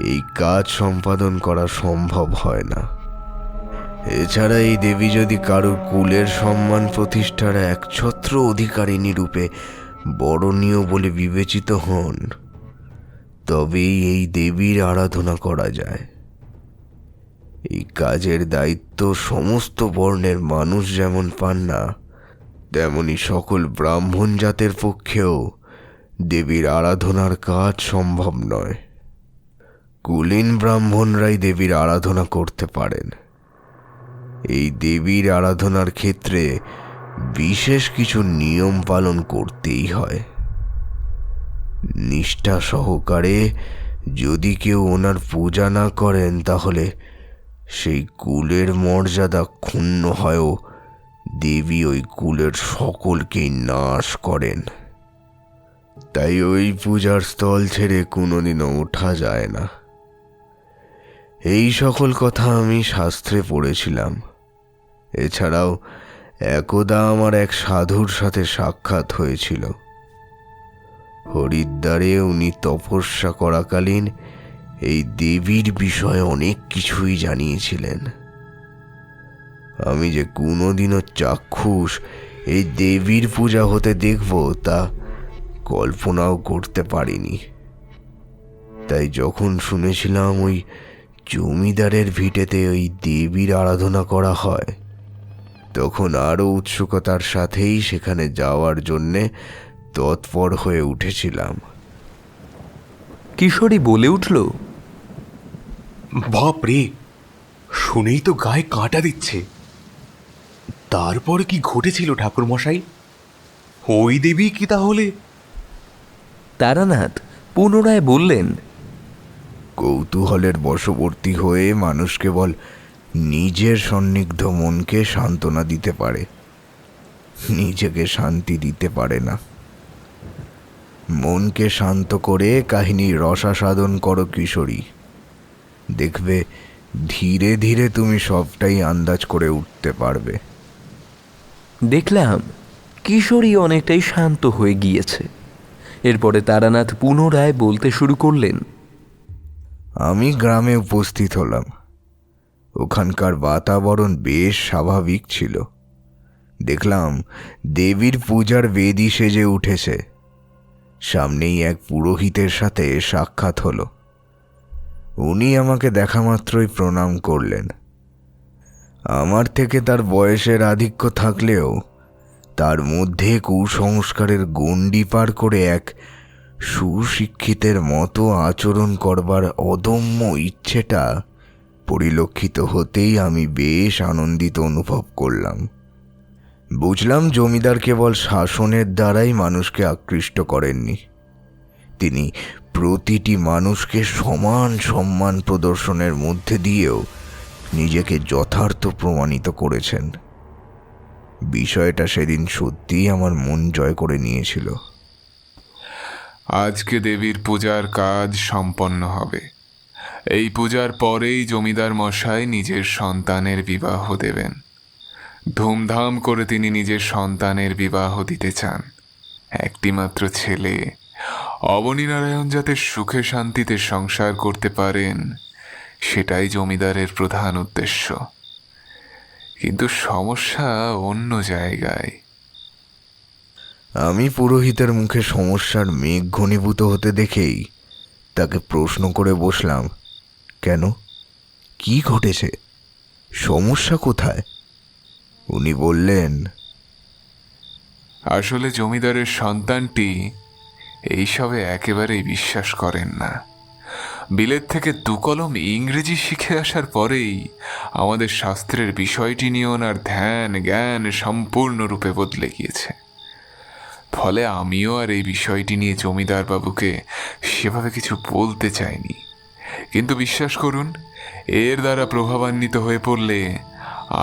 এই কাজ সম্পাদন করা সম্ভব হয় না। এছাড়া এই দেবী যদি কারোর কুলের সম্মান প্রতিষ্ঠার একছত্র অধিকারিণী রূপে বরণীয় বলে বিবেচিত হন, তবেই এই দেবীর আরাধনা করা যায়। এই কাজের দায়িত্ব সমস্ত বর্ণের মানুষ যেমন পান না, তেমনি সকল ব্রাহ্মণ জাতের পক্ষেও দেবীর আরাধনার কাজ সম্ভব নয়। কুলীন ব্রাহ্মণরাই দেবীর আরাধনা করতে পারেন। এই দেবীর আরাধনার ক্ষেত্রে বিশেষ কিছু নিয়ম পালন করতেই হয়। নিষ্ঠা সহকারে যদি কেউ ওনার পূজা না করেন, তাহলে সেই কুলের মর্যাদা ক্ষুণ্ণ হয়েও দেবী ওই কুলের সকলকেই নাশ করেন। তাই ওই পূজার স্থল ছেড়ে কোনোদিনও ওঠা যায় না। এই সকল কথা আমি শাস্ত্রে পড়েছিলাম। এছাড়াও একদা আমার এক সাধুর সাথে সাক্ষাৎ হয়েছিল। হরিদ্বারে উনি তপস্যা করাকালীন এই দেবীর বিষয়ে অনেক কিছুই জানিয়েছিলেন। আমি যে কোনোদিনও চাক্ষুষ এই দেবীর পূজা হতে দেখব তা কল্পনাও করতে পারিনি। তাই যখন শুনেছিলাম ওই জমিদারের ভিটেতে ওই দেবীর আরাধনা করা হয়, তখন আরও উৎসুকতার সাথেই সেখানে যাওয়ার জন্যে তৎপর হয়ে উঠেছিলাম। কিশোরী বলে উঠল, বাপ রে, শুনেই তো গায়ে কাঁটা দিচ্ছে। তারপরে কি ঘটেছিল ঠাকুরমশাই? ওই দেবী কি তাহলে? তারানাথ পুনরায় বললেন, কৌতূহলের বশবর্তী হয়ে মানুষ কেবল নিজের সন্নিগ্ধ মনকে সান্ত্বনা দিতে পারে, নিজেকে শান্তি দিতে পারে না। মনকে শান্ত করে কাহিনী রসাস্বাদন করো কিশোরী। দেখবে ধীরে ধীরে তুমি সবটাই আন্দাজ করে উঠতে পারবে। দেখলাম কিশোরী অনেকটাই শান্ত হয়ে গিয়েছে। এরপরে তারানাথ পুনরায় বলতে শুরু করলেন, আমি গ্রামে উপস্থিত হলাম। ওখানকার বাতাবরণ বেশ স্বাভাবিক ছিল। দেখলাম দেবীর পূজার বেদী সেজে উঠেছে। সামনেই এক পুরোহিতের সাথে সাক্ষাৎ হলো। উনি আমাকে দেখা মাত্রই প্রণাম করলেন। আমার থেকে তার বয়সের আধিক্য থাকলেও তার মধ্যে কুসংস্কারের গণ্ডি পার করে এক সুশিক্ষিতের মতো আচরণ করবার অদম্য ইচ্ছেটা পরিলক্ষিত হতেই আমি বেশ আনন্দিত অনুভব করলাম। বুঝলাম জমিদার কেবল শাসনের দ্বারাই মানুষকে আকৃষ্ট করেননি, তিনি প্রতিটি মানুষকে সমান সম্মান প্রদর্শনের মধ্যে দিয়েও নিজেকে যথার্থ প্রমাণিত করেছেন। বিষয়টা সেদিন সত্যিই আমার মন জয় করে নিয়েছিল। আজকে দেবীর পূজার কাজ সম্পন্ন হবে। এই পূজার পরেই জমিদার মশাই নিজের সন্তানের বিবাহ দেবেন। ধুমধাম করে তিনি নিজের সন্তানের বিবাহ দিতে চান। একটি মাত্র ছেলে অবনীনারায়ণ যাতে সুখে শান্তিতে সংসার করতে পারেন, সেটাই জমিদারের প্রধান উদ্দেশ্য। কিন্তু সমস্যা অন্য জায়গায়। আমি পুরোহিতের মুখে সমস্যার মেঘ ঘনীভূত হতে দেখেই তাকে প্রশ্ন করে বসলাম, কেন, কি ঘটেছে, সমস্যা কোথায়? উনি বললেন, আসলে জমিদারের সন্তানটি এইসবে একেবারেই বিশ্বাস করেন না। বিলেত থেকে দুকলম ইংরেজি শিখে আসার পরেই আমাদের শাস্ত্রের বিষয়টি নিয়ে ওনার ধ্যান জ্ঞান সম্পূর্ণরূপে বদলে গিয়েছে। ফলে আমিও আর এই বিষয়টি নিয়ে জমিদার বাবুকে সেভাবে কিছু বলতে চাইনি। কিন্তু বিশ্বাস করুন, এর দ্বারা প্রভাবান্বিত হয়ে পড়লে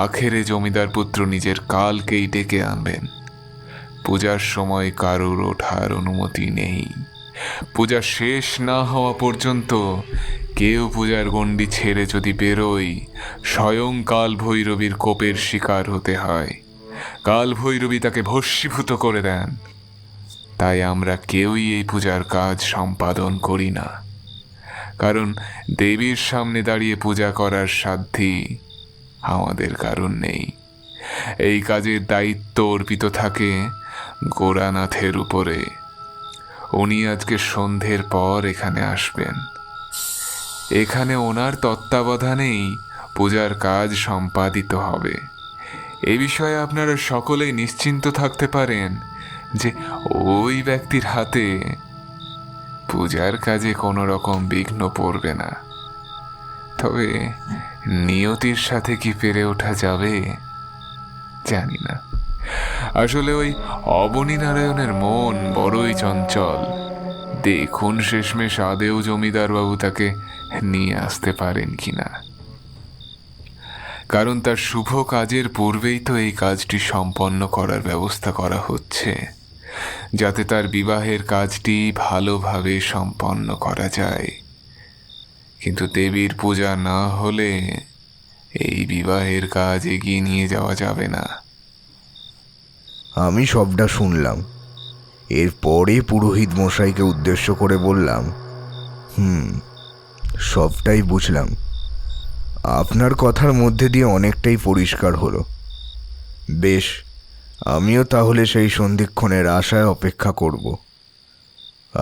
আখেরে জমিদার পুত্র নিজের কালকেই ডেকে আনবেন। পূজার সময় কারোর ওঠার অনুমতি নেই। পূজা শেষ না হওয়া পর্যন্ত কেউ পূজার গণ্ডি ছেড়ে যদি বেরোয়, স্বয়ং কাল ভৈরবীর কোপের শিকার হতে হয়। কাল ভৈরবী তাকে ভস্মীভূত করে দেন। তাই আমরা কেউই এই পূজার কাজ সম্পাদন করি না, কারণ দেবীর সামনে দাঁড়িয়ে পূজা করার সাধ্যি আমাদের কারণ নেই। এই কাজের দায়িত্ব অর্পিত থাকে গোরানাথের উপরে। উনি আজকে সন্ধ্যের পর এখানে আসবেন। এখানে ওনার তত্ত্বাবধানেই পূজার কাজ সম্পাদিত হবে। এ বিষয়ে আপনারা সকলেই নিশ্চিন্ত থাকতে পারেন যে ওই ব্যক্তির হাতে পূজার কাজে কোনো রকম বিঘ্ন পড়বে না। তবে নিয়তির সাথে কি পেরে ওঠা যাবে জানি না। আসলে ওই অবনী নারায়ণের মন বড়ই চঞ্চল। দেখুন শেষমেশ আদেও জমিদার বাবু তাকে নিয়ে আসতে পারেন কিনা, কারণ তার শুভ কাজের পূর্বেই তো এই কাজটি সম্পন্ন করার ব্যবস্থা করা হচ্ছে, যাতে তার বিবাহের কাজটি ভালোভাবে সম্পন্ন করা যায়। কিন্তু দেবীর পূজা না হলে এই বিবাহের কাজ এগিয়ে নিয়ে যাওয়া যাবে না। আমি সবটা শুনলাম। এরপরে পুরোহিত মশাইকে উদ্দেশ্য করে বললাম, সবটাই বুঝলাম। আপনার কথার মধ্যে দিয়ে অনেকটাই পরিষ্কার হলো। বেশ, আমিও তাহলে সেই সন্ধিক্ষণের আশায় অপেক্ষা করব।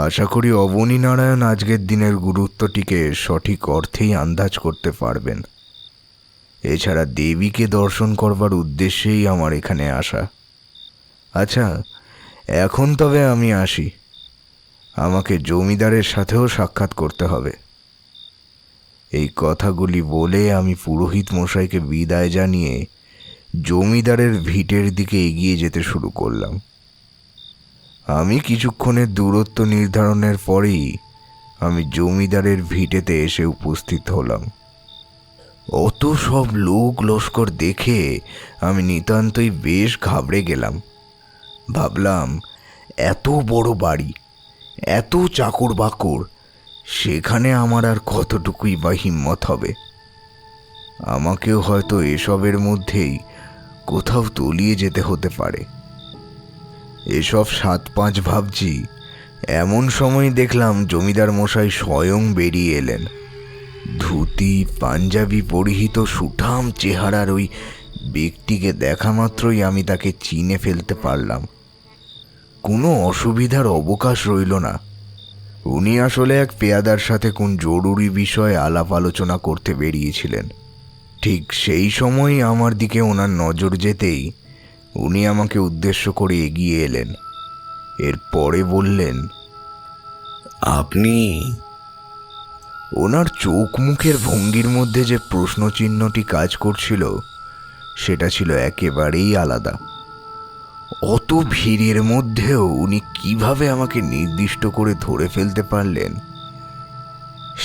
আশা করি অবনী নারায়ণ আজকের দিনের গুরুত্বটিকে সঠিক অর্থেই আন্দাজ করতে পারবেন। এছাড়া দেবীকে দর্শন করবার উদ্দেশ্যেই আমার এখানে আসা। আচ্ছা, এখন তবে আমি আসি। আমাকে জমিদারের সাথেও সাক্ষাৎ করতে হবে। এই কথাগুলি বলে আমি পুরোহিত মশাইকে বিদায় জানিয়ে জমিদারের ভিটের দিকে এগিয়ে যেতে শুরু করলাম। আমি কিছুক্ষণের দূরত্ব নির্ধারণের পরেই আমি জমিদারের ভিটেতে এসে উপস্থিত হলাম। অত সব লোক লস্কর দেখে আমি নিতান্তই বেশ ঘাবড়ে গেলাম। ভাবলাম, এত বড় বাড়ি, এত চাকর বাকর, সেখানে আমার আর কতটুকুই বা হিম্মত হবে। আমাকেও হয়তো এসবের মধ্যেই কোথাও তলিয়ে যেতে হতে পারে। এসব 7-5 ভাবছি, এমন সময় দেখলাম জমিদার মশাই স্বয়ং বেরিয়ে এলেন। ধুতি পাঞ্জাবি পরিহিত সুঠাম চেহারার ওই ব্যক্তিকে দেখা মাত্রই আমি তাকে চিনে ফেলতে পারলাম। কোনো অসুবিধার অবকাশ রইল না। উনি আসলে এক পেয়াদার সাথে কোন জরুরি বিষয়ে আলাপ আলোচনা করতে বেরিয়েছিলেন। ঠিক সেই সময় আমার দিকে ওনার নজর যেতেই উনি আমাকে উদ্দেশ্য করে এগিয়ে এলেন। এরপরে বললেন, আপনি? ওনার চোখ মুখের ভঙ্গির মধ্যে যে প্রশ্নচিহ্নটি কাজ করছিল সেটা ছিল একেবারেই আলাদা। অত ভিড়ের মধ্যেও উনি কিভাবে আমাকে নির্দিষ্ট করে ধরে ফেলতে পারলেন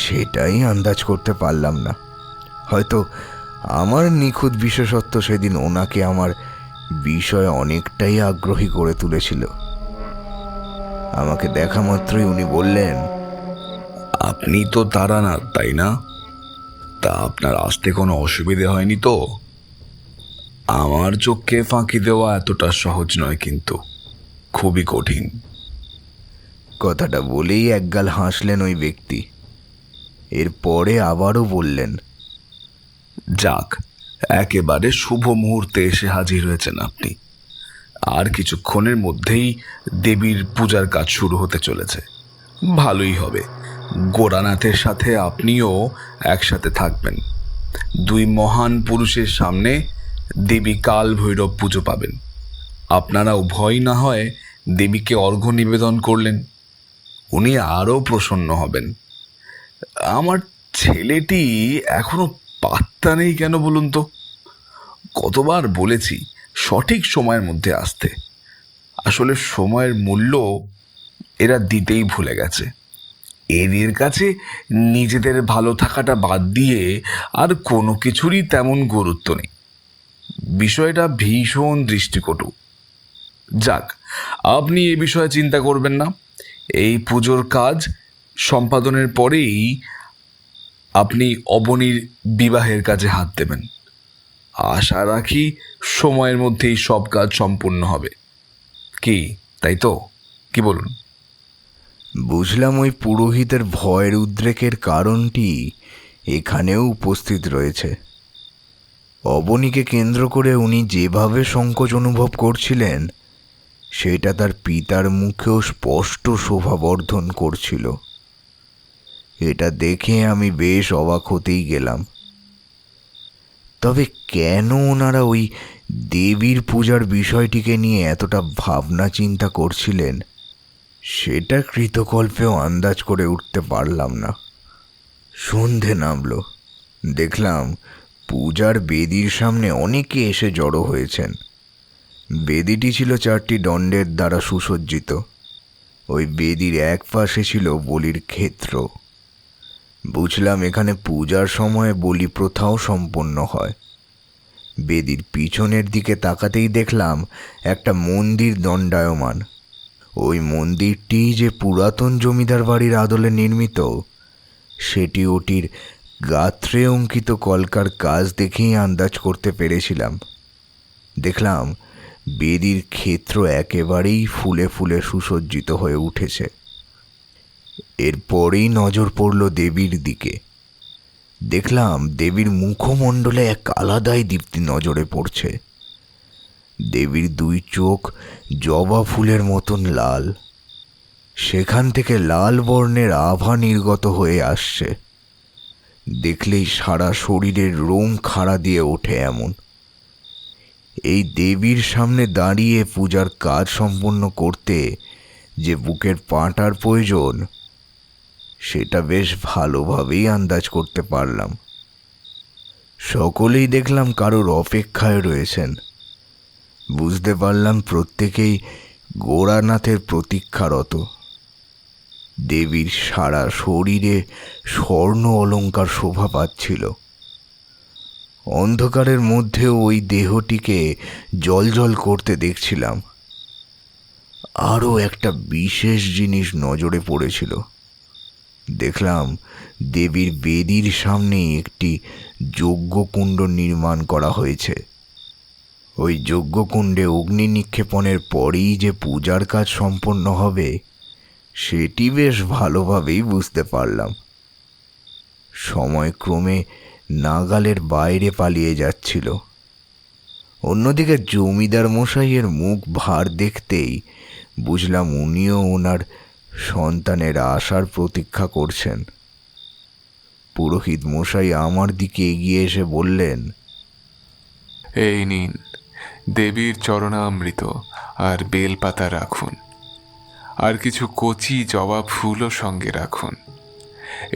সেটাই আন্দাজ করতে পারলাম না। হয়তো আমার নিখুঁত বিশেষত্ব সেদিন ওনাকে আমার বিষয়ে অনেকটাই আগ্রহী করে তুলেছিল। আমাকে দেখা মাত্রই উনি বললেন, আপনি তো তারানাথ, তাই না? তা আপনার আসতে কোনো অসুবিধে হয়নি তো? আমার চোখকে ফাঁকি দেওয়া এতটা সহজ নয়, কিন্তু খুবই কঠিন। কথাটা বলেই একগাল হাসলেন ওই ব্যক্তি। এরপরে আবারও বললেন, যাক, একেবারে শুভ মুহূর্তে এসে হাজির হয়েছেন আপনি। আর কিছুক্ষণের মধ্যেই দেবীর পূজার কাজ শুরু হতে চলেছে। ভালোই হবে, গোরানাথের সাথে আপনিও একসাথে থাকবেন। 2 মহান পুরুষের সামনে দেবী কাল ভৈরব পুজো পাবেন। আপনারা উভয় না হয় দেবীকে অর্ঘ্য নিবেদন করলেন, উনি আরও প্রসন্ন হবেন। আমার ছেলেটি এখনো পাত্তা নেই কেন বলুন তো? কতবার বলেছি সঠিক সময়ের মধ্যে আসতে। আসলে সময়ের মূল্য এরা দিতেই ভুলে গেছে। এদের কাছে নিজেদের ভালো থাকাটা বাদ দিয়ে আর কোনো কিছুরই তেমন গুরুত্ব নেই। বিষয়টা ভীষণ দৃষ্টিকটু। যাক, আপনি এ বিষয়ে চিন্তা করবেন না। এই পুজোর কাজ সম্পাদনের পরেই আপনি অবনীর বিবাহের কাজে হাত দেবেন। আশা রাখি সময়ের মধ্যেই সব কাজ সম্পূর্ণ হবে। কি, তাই তো? কি বলুন? বুঝলাম ওই পুরোহিতের ভয়ের উদ্রেকের কারণটি এখানেও উপস্থিত রয়েছে। অবনীকে কেন্দ্র করে উনি যেভাবে সংকোচ অনুভব করছিলেন সেটা তার পিতার মুখেও স্পষ্ট শোভাবর্ধন করছিল। এটা দেখে আমি বেশ অবাক হতেই গেলাম। তবে কেন ওনারা ওই দেবীর পূজার বিষয়টিকে নিয়ে এতটা ভাবনা চিন্তা করছিলেন সেটা কৃতকল্পেও আন্দাজ করে উঠতে পারলাম না। সন্ধে নামলো, দেখলাম পূজার বেদির সামনে অনেকে এসে জড়ো হয়েছেন। বেদিটি ছিল 4টি দণ্ডের দ্বারা সুসজ্জিত। ওই বেদির এক পাশে ছিল বলির ক্ষেত্র। বুঝলাম এখানে পূজার সময়ে বলি প্রথাও সম্পন্ন হয়। বেদির পিছনের দিকে তাকাতেই দেখলাম একটা মন্দির দণ্ডায়মান। ওই মন্দিরটি যে পুরাতন জমিদার বাড়ির আদলে নির্মিত সেটি ওটির গাত্রে অঙ্কিত কলকার কাজ দেখেই আন্দাজ করতে পেরেছিলাম। দেখলাম বেদির ক্ষেত্র একেবারেই ফুলে ফুলে সুসজ্জিত হয়ে উঠেছে। এরপরেই নজর পড়ল দেবীর দিকে। দেখলাম দেবীর মুখমণ্ডলে এক আলাদাই দীপ্তি নজরে পড়ছে। দেবীর 2 চোখ জবা ফুলের মতন লাল। সেখান থেকে লাল বর্ণের আভা নির্গত হয়ে আসছে। দেখলেই সারা শরীরের রোম খাড়া দিয়ে ওঠে এমন। এই দেবীর সামনে দাঁড়িয়ে পূজার কাজ সম্পন্ন করতে যে বুকের পাঁটার প্রয়োজন সেটা বেশ ভালোভাবেই আন্দাজ করতে পারলাম। সকলেই দেখলাম কারোর অপেক্ষায় রয়েছেন। বুঝতে পারলাম প্রত্যেকেই গোরানাথের প্রতীক্ষারত। দেবীর সারা শরীরে স্বর্ণ অলঙ্কার শোভা পাচ্ছিল। অন্ধকারের মধ্যেও ওই দেহটিকে জ্বলজ্বল করতে দেখছিলাম। আরও একটা বিশেষ জিনিস নজরে পড়েছিল। দেখলাম দেবীর বেদির সামনে একটি যজ্ঞকুণ্ড নির্মাণ করা হয়েছে। ওই যজ্ঞকুণ্ডে অগ্নি নিক্ষেপণের পরেই যে পূজার কাজ সম্পন্ন হবে সেটি বেশ ভালোভাবেই বুঝতে পারলাম। সময়ক্রমে নাগালের বাইরে পালিয়ে যাচ্ছিল। অন্যদিকে জমিদার মশাইয়ের মুখ ভার দেখতেই বুঝলাম উনিও ওনার সন্তানের আশার প্রতীক্ষা করছেন। পুরোহিত মশাই আমার দিকে এগিয়ে এসে বললেন, এই নিন, দেবীর চরণামৃত আর বেলপাতা রাখুন, আর কিছু কচি জবা ফুলও সঙ্গে রাখুন।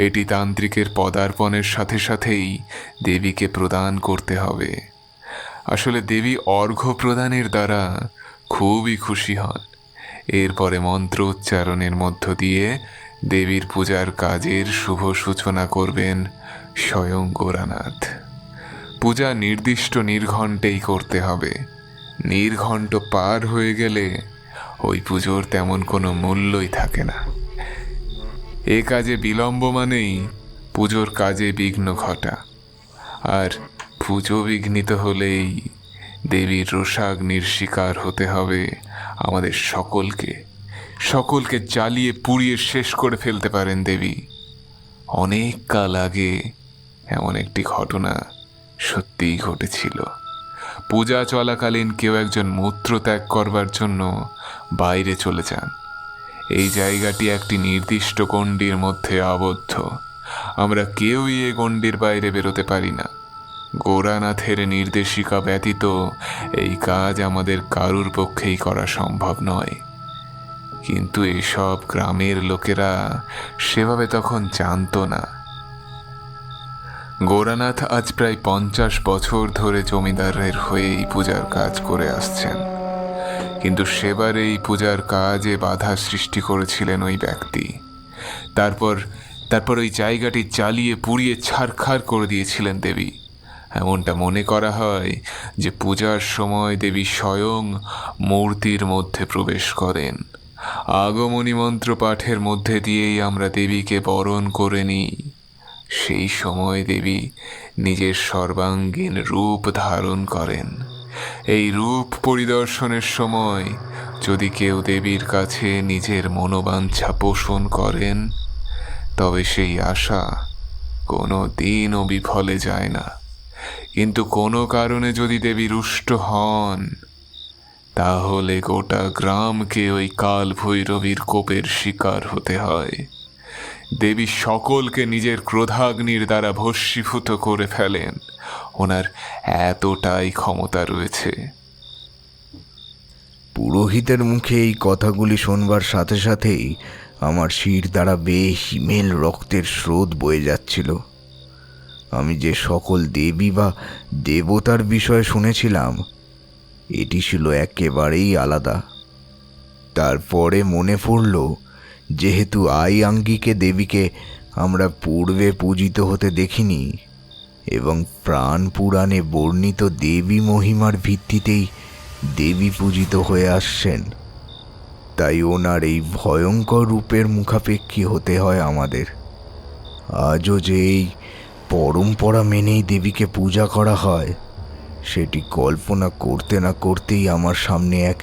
এটি তান্ত্রিকের পদার্পণের সাথে সাথেই দেবীকে প্রদান করতে হবে। আসলে দেবী অর্ঘ্য প্রদানের দ্বারা খুবই খুশি হন। এরপরে মন্ত্র উচ্চারণের মধ্য দিয়ে দেবীর পূজার কাজের শুভ সূচনা করবেন স্বয়ং গোরানাথ। পূজা নির্দিষ্ট নির্ঘণ্টেই করতে হবে। নির্ঘণ্ট পার হয়ে গেলে ওই পুজোর তেমন কোনো মূল্যই থাকে না। এ কাজে বিলম্ব মানেই পুজোর কাজে বিঘ্ন ঘটা, আর পুজো বিঘ্নিত হলেই দেবীর রোষাগ্নির শিকার হতে হবে আমাদের সকলকে জ্বালিয়ে পুড়িয়ে শেষ করে ফেলতে পারেন দেবী। অনেক কাল আগে এমন একটি ঘটনা সত্যিই ঘটেছিল। পূজা চলাকালীন কেউ একজন মূত্র ত্যাগ করবার জন্য বাইরে চলে যান। এই জায়গাটি একটি নির্দিষ্ট গণ্ডির মধ্যে আবদ্ধ। আমরা কেউই এ গণ্ডির বাইরে বেরোতে পারি না। গোরানাথের নির্দেশিকা ব্যতীত এই কাজ আমাদের কারুর পক্ষেই করা সম্ভব নয়। কিন্তু এসব গ্রামের লোকেরা সেভাবে তখন জানতো না। গোরানাথ আজ প্রায় 50 বছর ধরে জমিদারের হয়ে এই পূজার কাজ করে আসছেন, কিন্তু সেবার এই পূজার কাজে বাধা সৃষ্টি করেছিলেন ওই ব্যক্তি। তারপর তারপর ওই জায়গাটি জ্বালিয়ে পুড়িয়ে ছারখার করে দিয়েছিলেন দেবী। এমনটা মনে করা হয় যে পূজার সময় দেবী স্বয়ং মূর্তির মধ্যে প্রবেশ করেন। আগমনী মন্ত্র পাঠের মধ্যে দিয়েই আমরা দেবীকে বরণ করে নিই। সেই সময় দেবী নিজের সর্বাঙ্গীন রূপ ধারণ করেন। এই রূপ পরিদর্শনের সময় যদি কেউ দেবীর কাছে নিজের মনোবাঞ্ছা পোষণ করেন, তবে সেই আশা কোনো দিনও বিফলে যায় না। কিন্তু কোনো কারণে যদি দেবী রুষ্ট হন, তাহলে গোটা গ্রামকে ওই কাল ভৈরবীর কোপের শিকার হতে হয়। দেবী সকলকে নিজের ক্রোধাগ্নির দ্বারা ভস্মীভূত করে ফেলেন। ওনার এতটাই ক্ষমতা রয়েছে। পুরোহিতের মুখে এই কথাগুলি শোনবার সাথে সাথেই আমার শির দ্বারা বেয়ে হিমেল রক্তের স্রোত বয়ে যাচ্ছিল। আমি যে সকল দেবী বা দেবতার বিষয়ে শুনেছিলাম, এটি ছিল একেবারেই আলাদা। তারপরে মনে পড়ল, যেহেতু আই আঙ্গিকে দেবীকে আমরা পূর্বে পূজিত হতে দেখিনি এবং প্রাণ পুরাণে বর্ণিত দেবী মহিমার ভিত্তিতেই দেবী পূজিত হয়ে আসছেন, তাই ওনার এই ভয়ঙ্কর রূপের মুখাপেক্ষী হতে হয় আমাদের। আজও যে এই পরম্পরা মেনেই দেবীকে পূজা করা হয়, সেটি কল্পনা করতে না করতেই আমার সামনে এক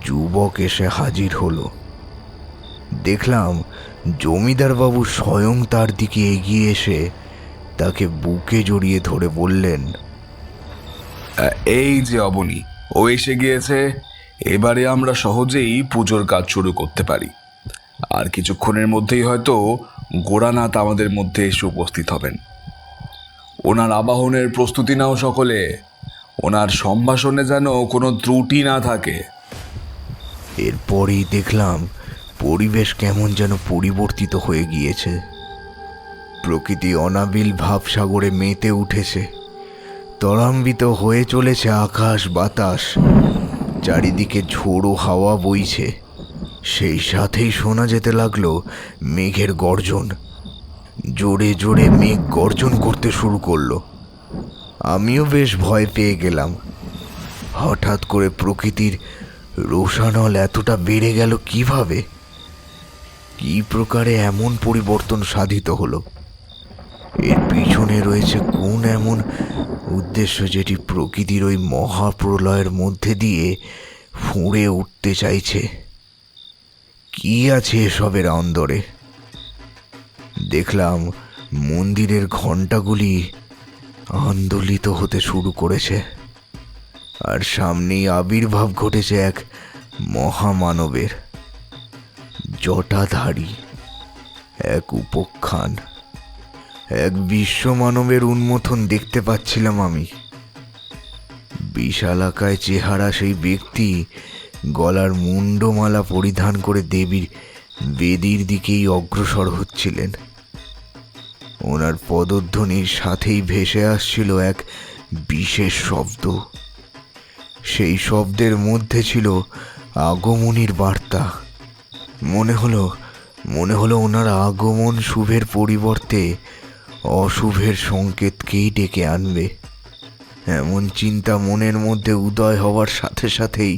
যুবক এসে হাজির হলো। দেখলাম জমিদারবাবু স্বয়ং তার দিকে এগিয়ে এসে তাকে বুকে জড়িয়ে ধরে বললেন, এই যে অবনী, ও এসে গিয়েছে। এবারে আমরা সহজেই পুজোর কাজ শুরু করতে পারি। আর কিছুক্ষণের মধ্যেই হয়তো গোরানাথ আমাদের মধ্যে এসে উপস্থিত হবেন। ওনার আবাহনের প্রস্তুতি নাও সকলে। ওনার সম্ভাষণে যেন কোনো ত্রুটি না থাকে। এরপরেই দেখলাম পরিবেশ কেমন যেন পরিবর্তিত হয়ে গিয়েছে। প্রকৃতি অনাবিল ভাবসাগরে মেতে উঠেছে, ত্বরান্বিত হয়ে চলেছে আকাশ বাতাস, চারিদিকে ঝোড়ো হাওয়া বইছে। সেই সাথেই শোনা যেতে লাগলো মেঘের গর্জন। জোরে জোরে মেঘ গর্জন করতে শুরু করলো। আমিও বেশ ভয় পেয়ে গেলাম। হঠাৎ করে প্রকৃতির রোষানল এতটা বেড়ে গেল কিভাবে? কি প্রকারে এমন পরিবর্তন সাধিত হলো? এর পিছনে রয়েছে কোন এমন উদ্দেশ্য যেটি প্রকৃতির ওই মহাপ্রলয়ের মধ্যে দিয়ে ফুঁড়ে উঠতে চাইছে? কি আছে এসবের অন্দরে? দেখলাম মন্দিরের ঘণ্টাগুলি আন্দোলিত হতে শুরু করেছে, আর সামনেই আবির্ভাব ঘটেছে এক মহামানবের। জটাধারী এক উপখ্যান, এক বিশ্বমানবের উন্মোথন দেখতে পাচ্ছিলাম আমি। বিশালাকায় চেহারা সেই ব্যক্তি গলার মুন্ডমালা পরিধান করে দেবীর বেদির দিকেই অগ্রসর হচ্ছিলেন। ওনার পদধ্বনির সাথেই ভেসে আসছিল এক বিশেষ শব্দ। সেই শব্দের মধ্যে ছিল আগমনীর বার্তা। মনে হলো ওনার আগমন শুভের পরিবর্তে অশুভের সংকেতকেই ডেকে আনবে। এমন চিন্তা মনের মধ্যে উদয় হওয়ার সাথে সাথেই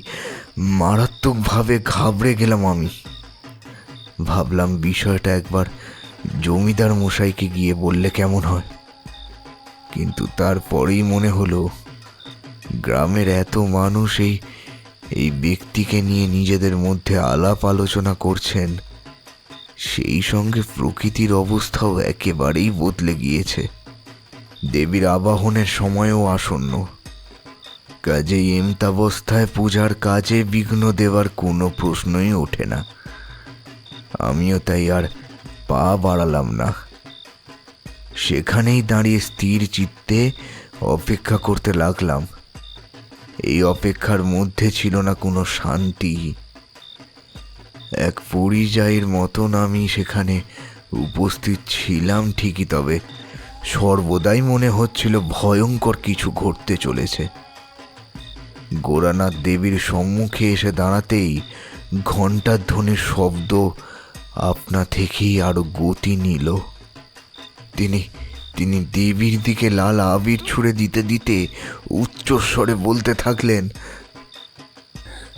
মারাত্মকভাবে ঘাবড়ে গেলাম আমি। ভাবলাম বিষয়টা একবার জমিদার মশাইকে গিয়ে বললে কেমন হয়। কিন্তু তারপরেই মনে হলো গ্রামের এত মানুষ এই ব্যক্তিকে নিয়ে নিজেদের মধ্যে আলাপ আলোচনা করছেন, সেই সঙ্গে প্রকৃতির অবস্থাও একেবারেই বদলে গিয়েছে। দেবীর আবাহনের সময়ও আসন্ন, কাজেই এমতাবস্থায় পূজার কাজে বিঘ্ন দেওয়ার কোনো প্রশ্নই ওঠে না। আমিও তাই আর পা বাড়ালাম না। সেখানেই দাঁড়িয়ে স্থির চিত্তে অপেক্ষা করতে লাগলাম। এই অপেক্ষার মধ্যে ছিল না কোনো শান্তি। এক পরিযায়ীর মতন আমি সেখানে উপস্থিত ছিলাম ঠিকই, তবে সর্বদাই মনে হচ্ছিল ভয়ঙ্কর কিছু ঘটতে চলেছে। গোরানাথ দেবীর সম্মুখে এসে দাঁড়াতেই ঘণ্টার ধ্বনির শব্দ আপনা থেকেই আরো গতি নিল। তিনি তিনি দেবীর দিকে লাল আবির ছুঁড়ে দিতে দিতে উচ্চস্বরে বলতে থাকলেন,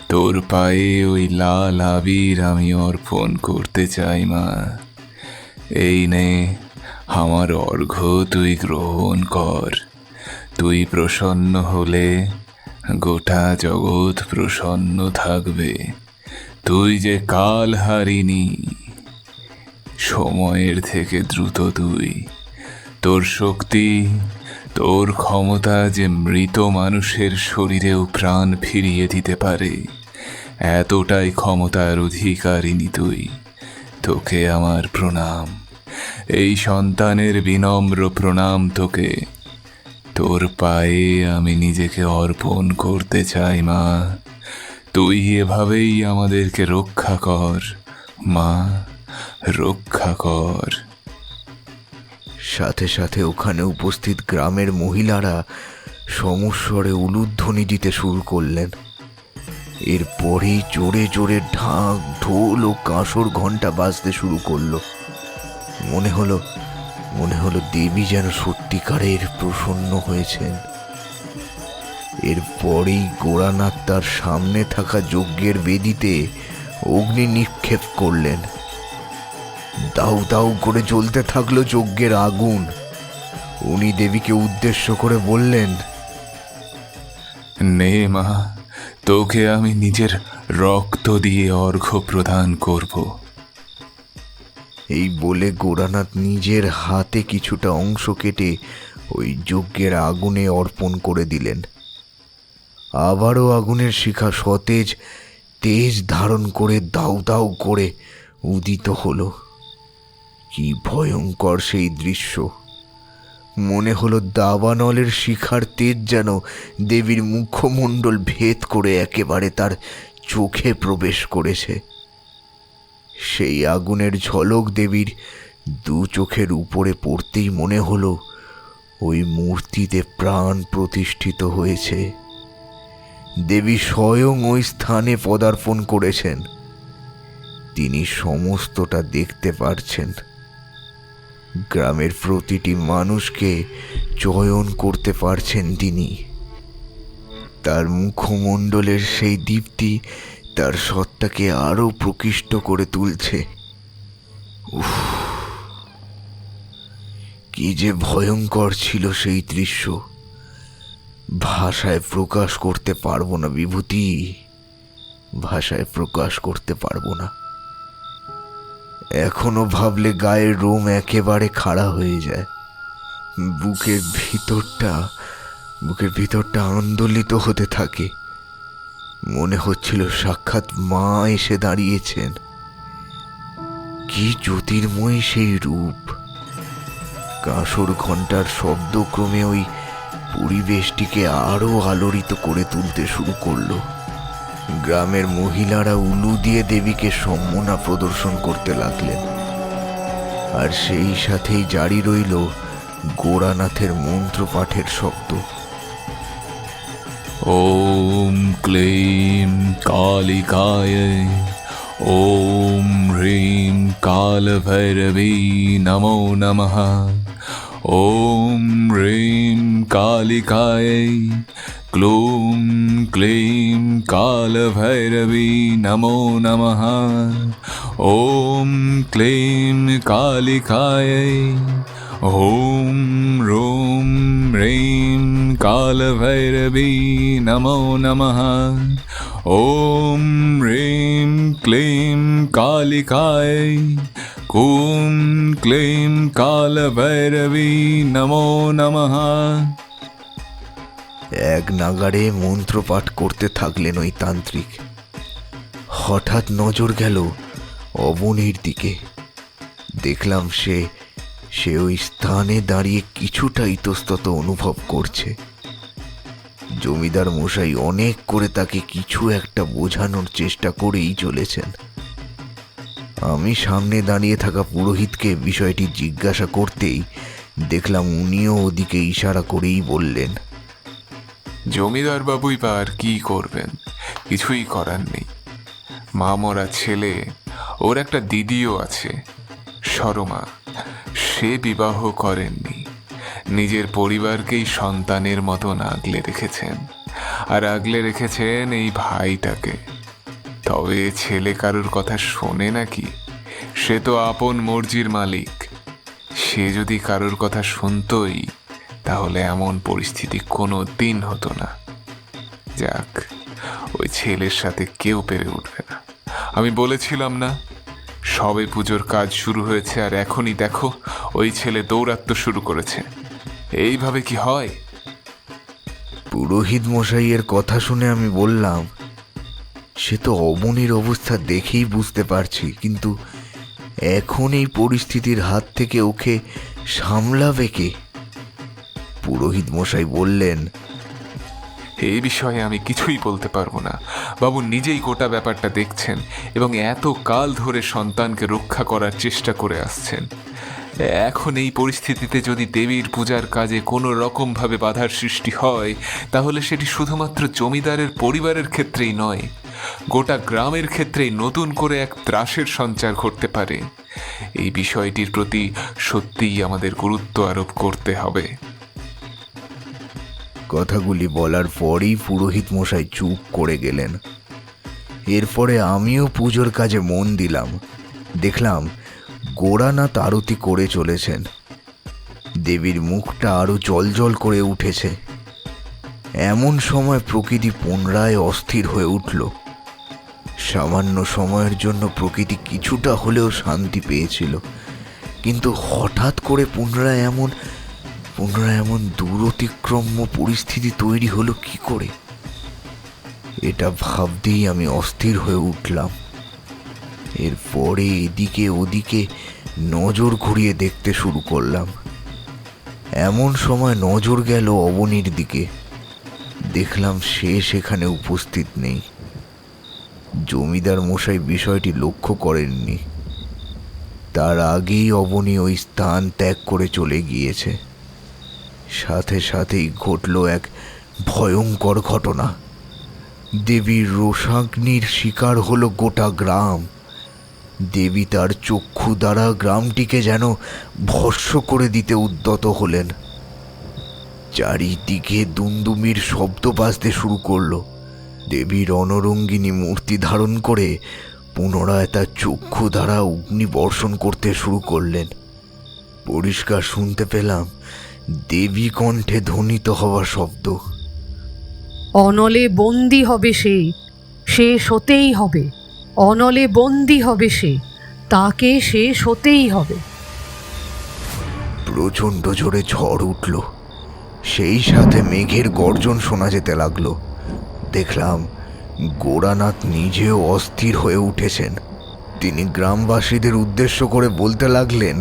তোর পায়ে ওই লাল আবির আমি অর্পণ করতে চাই মা। এই নে আমার অর্ঘ্য, তুই গ্রহণ কর। তুই প্রসন্ন হলে গোটা জগৎ প্রসন্ন থাকবে। তুই যে কাল হারিনি, সময়ের থেকে দ্রুত তুই। তোর শক্তি, তোর ক্ষমতা যে মৃত মানুষের শরীরেও প্রাণ ফিরিয়ে দিতে পারে, এতটাই ক্ষমতার অধিকারিণী তুই। তোকে আমার প্রণাম, এই সন্তানের বিনম্র প্রণাম তোকে। তোর পায়ে আমি নিজেকে অর্পণ করতে চাই মা। তুই এভাবেই আমাদেরকে রক্ষা কর মা, রক্ষা কর। সাথে সাথে ওখানে উপস্থিত গ্রামের মহিলারা সমস্বরে উলুধ্বনি দিতে শুরু করলেন। এরপরেই জোরে জোরে ঢাক, ঢোল ও কাঁসর ঘণ্টা বাজতে শুরু করলো। মনে হলো দেবী যেন সত্যিকারের প্রসন্ন হয়েছেন। এরপরেই গোরানাথ তার সামনে থাকা যজ্ঞের বেদিতে অগ্নি নিক্ষেপ করলেন। দাউ দাউ করে জ্বলতে থাকলো যজ্ঞের আগুন। উনি দেবীকে উদ্দেশ্য করে বললেন, নে মা, তোকে আমি নিজের রক্ত দিয়ে অর্ঘ্য প্রদান করব। এই বলে গোরানাথ নিজের হাতে কিছুটা অংশ কেটে ওই যজ্ঞের আগুনে অর্পণ করে দিলেন। আবারও আগুনের শিখা সতেজ তেজ ধারণ করে দাউ দাউ করে উদিত হলো। কি ভয়ঙ্কর সেই দৃশ্য! মনে হলো দাবানলের শিখার তেজ যেন দেবীর মুখমণ্ডল ভেদ করে একেবারে তার চোখে প্রবেশ করেছে। সেই আগুনের ঝলক দেবীর দু চোখের উপরে পড়তেই মনে হলো ওই মূর্তিতে প্রাণ প্রতিষ্ঠিত হয়েছে। দেবী স্বয়ং ওই স্থানে পদার্পণ করেছেন। তিনি সমস্তটা দেখতে পারছেন। গ্রামের প্রতিটি মানুষকে চয়ন করতে পারছেন তিনি। তার মুখমণ্ডলের সেই দীপ্তি তার সত্তাকে আরো প্রকৃষ্ট করে তুলছে। উফ, কি যে ভয়ঙ্কর ছিল সেই দৃশ্য! ভাষায় প্রকাশ করতে পারবো না বিভূতি, ভাষায় প্রকাশ করতে পারবো না। এখনো ভাবলে গায়ের রোম একেবারে খাড়া হয়ে যায়। বুকের ভিতরটা আন্দোলিত হতে থাকে। মনে হচ্ছিল সাক্ষাৎ মা এসে দাঁড়িয়েছেন। কি জ্যোতির্ময় সেই রূপ! কাঁসর ঘণ্টার শব্দক্রমে ওই পরিবেশটিকে আরো আলোড়িত করে তুলতে শুরু করলো। গ্রামের মহিলারা উলু দিয়ে দেবীকে সম্মাননা প্রদর্শন করতে লাগলেন। আর সেই সাথেই জারি রইল গোরানাথের মন্ত্রপাঠের শব্দ। ওম ক্লীম কালিকায়, ওম হ্রিম কালভৈরবী নমো নমঃ। ওম হ্রিম কালিকায়, ক্লূম ক্লীম কালভৈরবী নমো নমঃ। ওম ক্লীম কালিকায়, ওম রোম হ্রিম কালভৈরবী নমো নমঃ। ওম হ্রিম ক্লীম কালিকায়, কুম ক্লীম কালভৈরবী নমো নমঃ। এক নাগাড়ে মন্ত্রপাঠ করতে থাকলেন ওই তান্ত্রিক। হঠাৎ নজর গেল অবনীর দিকে। দেখলাম সে ওই স্থানে দাঁড়িয়ে কিছুটা ইতস্তত অনুভব করছে। জমিদার মশাই অনেক করে তাকে কিছু একটা বোঝানোর চেষ্টা করেই চলেছেন। আমি সামনে দাঁড়িয়ে থাকা পুরোহিতকে বিষয়টি জিজ্ঞাসা করতেই দেখলাম উনিও ওদিকে ইশারা করেই বললেন, জমিদার বাবুই বা আর কি করবেন, কিছুই করার নেই। মা মরা ছেলে ওর একটা দিদিও আছে, সরমা। সে বিবাহ করেননি, নিজের পরিবারকেই সন্তানের মতন আগলে রেখেছেন, আর আগলে রেখেছেন এই ভাইটাকে। তবে ছেলে কারোর কথা শোনে নাকি? সে তো আপন মর্জির মালিক। সে যদি কারোর কথা শুনতই, তাহলে এমন পরিস্থিতি কোনো দিন হতো না। যাক, ওই ছেলের সাথে কেউ পেরে উঠবে না। আমি বলেছিলাম না, সবে পুজোর কাজ শুরু হয়েছে আর এখনই দেখো ওই ছেলে দৌরাত্ম শুরু করেছে। এইভাবে কি হয়? পুরোহিত মশাইয়ের কথা শুনে আমি বললাম, সে তো অবনীর অবস্থা দেখেই বুঝতে পারছি, কিন্তু এখন এই পরিস্থিতির হাত থেকে ওকে সামলাবে কে? পুরোহিত মশাই বললেন, এই বিষয়ে আমি কিছুই বলতে পারবো না। বাবু নিজেই গোটা ব্যাপারটা দেখছেন এবং এত কাল ধরে সন্তানকে রক্ষা করার চেষ্টা করে আসছেন। এখন এই পরিস্থিতিতে যদি দেবীর পূজার কাজে কোনো রকমভাবে বাধার সৃষ্টি হয়, তাহলে সেটি শুধুমাত্র জমিদারের পরিবারের ক্ষেত্রেই নয়, গোটা গ্রামের ক্ষেত্রেই নতুন করে এক ত্রাসের সঞ্চার ঘটতে পারে। এই বিষয়টির প্রতি সত্যিই আমাদের গুরুত্ব আরোপ করতে হবে। কথাগুলি বলার পরেই পুরোহিত মশাই চুপ করে গেলেন। এরপরে আমিও পুজোর কাজে মন দিলাম। দেখলাম গোরানাথ আরতি করে চলেছেন। দেবীর মুখটা আরো জলজল করে উঠেছে। এমন সময় প্রকৃতি পুনরায় অস্থির হয়ে উঠল। সামান্য সময়ের জন্য প্রকৃতি কিছুটা হলেও শান্তি পেয়েছিল, কিন্তু হঠাৎ করে পুনরায় এমন দূরতিক্রম্য পরিস্থিতি তৈরি হলো কি করে? এটা ভাবতেই আমি অস্থির হয়ে উঠলাম। এরপরে এদিকে ওদিকে নজর ঘুরিয়ে দেখতে শুরু করলাম। এমন সময় নজর গেল অবনীর দিকে। দেখলাম সে সেখানে উপস্থিত নেই। জমিদার মশাই বিষয়টি লক্ষ্য করেননি। তার আগেই অবনী ওই স্থান ত্যাগ করে চলে গিয়েছে। সাথে সাথেই ঘটল এক ভয়ঙ্কর ঘটনা। দেবীর রোষাগ্নির শিকার হলো গোটা গ্রাম। দেবী তার চক্ষু দ্বারা গ্রামটিকে যেন ভস্ম করে দিতে উদ্যত হলেন। চারিদিকে দুমদুমির শব্দ বাজতে শুরু করলো। দেবীর অনরঙ্গিনী মূর্তি ধারণ করে পুনরায় তার চক্ষু দ্বারা অগ্নি বর্ষণ করতে শুরু করলেন। পরিষ্কার শুনতে পেলাম দেবী কণ্ঠে ধ্বনিত হওয়া শব্দ, অনলে বন্দি হবে সে, শেষ হতেই হবে। অনলে বন্দি হবে সে, তাকে শেষ হতেই হবে। প্রচণ্ড জোরে ঝড় উঠল। সেই সাথে মেঘের গর্জন শোনা যেতে লাগলো। দেখলাম গোরানাথ নিজেও অস্থির হয়ে উঠেছেন। তিনি গ্রামবাসীদের উদ্দেশ্য করে বলতে লাগলেন,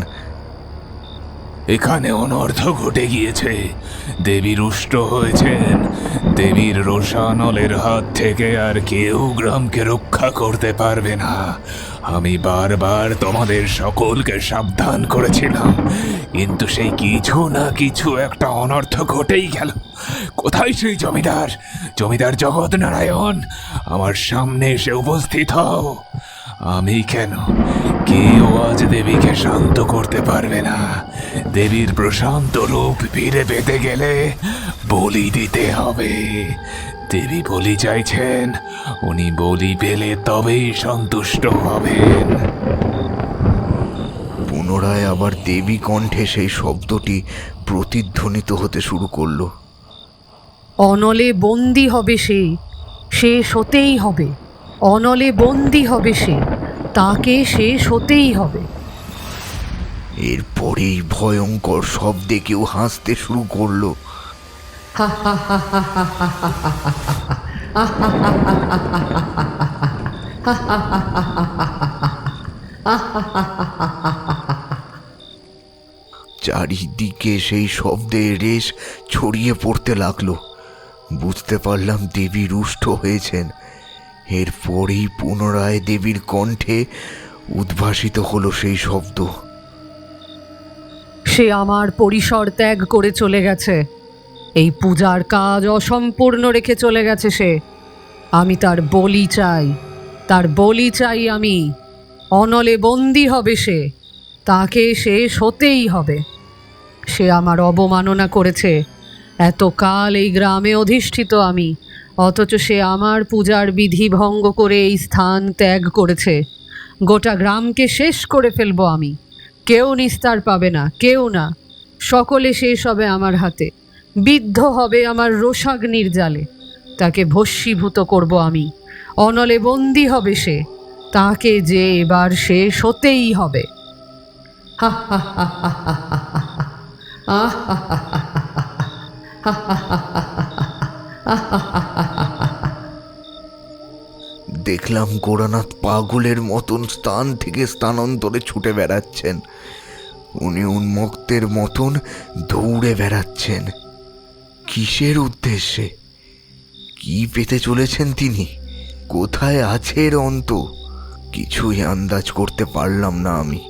এখানে অনর্থ ঘটে গিয়েছে। দেবী রুষ্ট হয়েছেন। দেবীর রোষানলের হাত থেকে আর কেউ গ্রামকে রক্ষা করতে পারবে না। আমি বারবার তোমাদের সকলকে সাবধান করেছিলাম, কিন্তু সেই কিছু না কিছু একটা অনর্থ ঘটেই গেল। কোথায় সেই জমিদার জগৎ নারায়ণ? আমার সামনে এসে উপস্থিত হও। আমি কেন, কেউ আজ দেবীকে শান্ত করতে পারবে না। দেবীর প্রশান্ত রূপ ফিরে পেতে গেলে বলি দিতে হবে। দেবী বলি চাইছেন, উনি বলি পেলে তবেই সন্তুষ্ট হবেন। পুনরায় আবার দেবী কণ্ঠে সেই শব্দটি প্রতিধ্বনিত হতে শুরু করলো, অনলে বন্দি হবে সে, শেষ হতেই হবে। অনলে বন্দি হবে সে, তাকে শেষ হতেই হবে। এরপরেই ভয়ঙ্কর শব্দে কেউ হাসতে শুরু করলো। চারিদিকে সেই শব্দের রেশ ছড়িয়ে পড়তে লাগলো। বুঝতে পারলাম দেবী রুষ্ট হয়েছেন। এরপরেই পুনরায় দেবীর কণ্ঠে উদ্ভাসিত হলো সেই শব্দ, সে আমার পরিসর ত্যাগ করে চলে গেছে। এই পূজার কাজ অসম্পূর্ণ রেখে চলে গেছে সে। আমি তার বলি চাই, তার বলি চাই আমি। অনলে বন্দী হবে সে, তাকে শেষ হতেই হবে। সে আমার অবমাননা করেছে, এতকাল এই গ্রামে অধিষ্ঠিত আমি, অথচ সে আমার পূজার বিধি ভঙ্গ করে এই স্থান ত্যাগ করেছে। গোটা গ্রামকে শেষ করে ফেলবো আমি, কেউ নিস্তার পাবে না, কেউ না। সকলে শেষ হবে আমার হাতে, বিদ্ধ হবে আমার রোষাগ্নির জালে। তাকে ভস্মীভূত করব আমি, অনলে বন্দী হবে সে, তাকে যে এবার শেষ হতেই হবে। হা হা হা হা হা হা হা। দেখলাম গোরানাথ পাগলের মতন স্থান থেকে স্থানান্তরে ছুটে বেড়াচ্ছেন। উনি উন্মত্তের মতন দৌড়ে বেড়াচ্ছেন। কিসের উদ্দেশ্যে? কি পেতে চলেছেন তিনি? কোথায় আছে এর অন্ত? কিছুই আন্দাজ করতে পারলাম না আমি।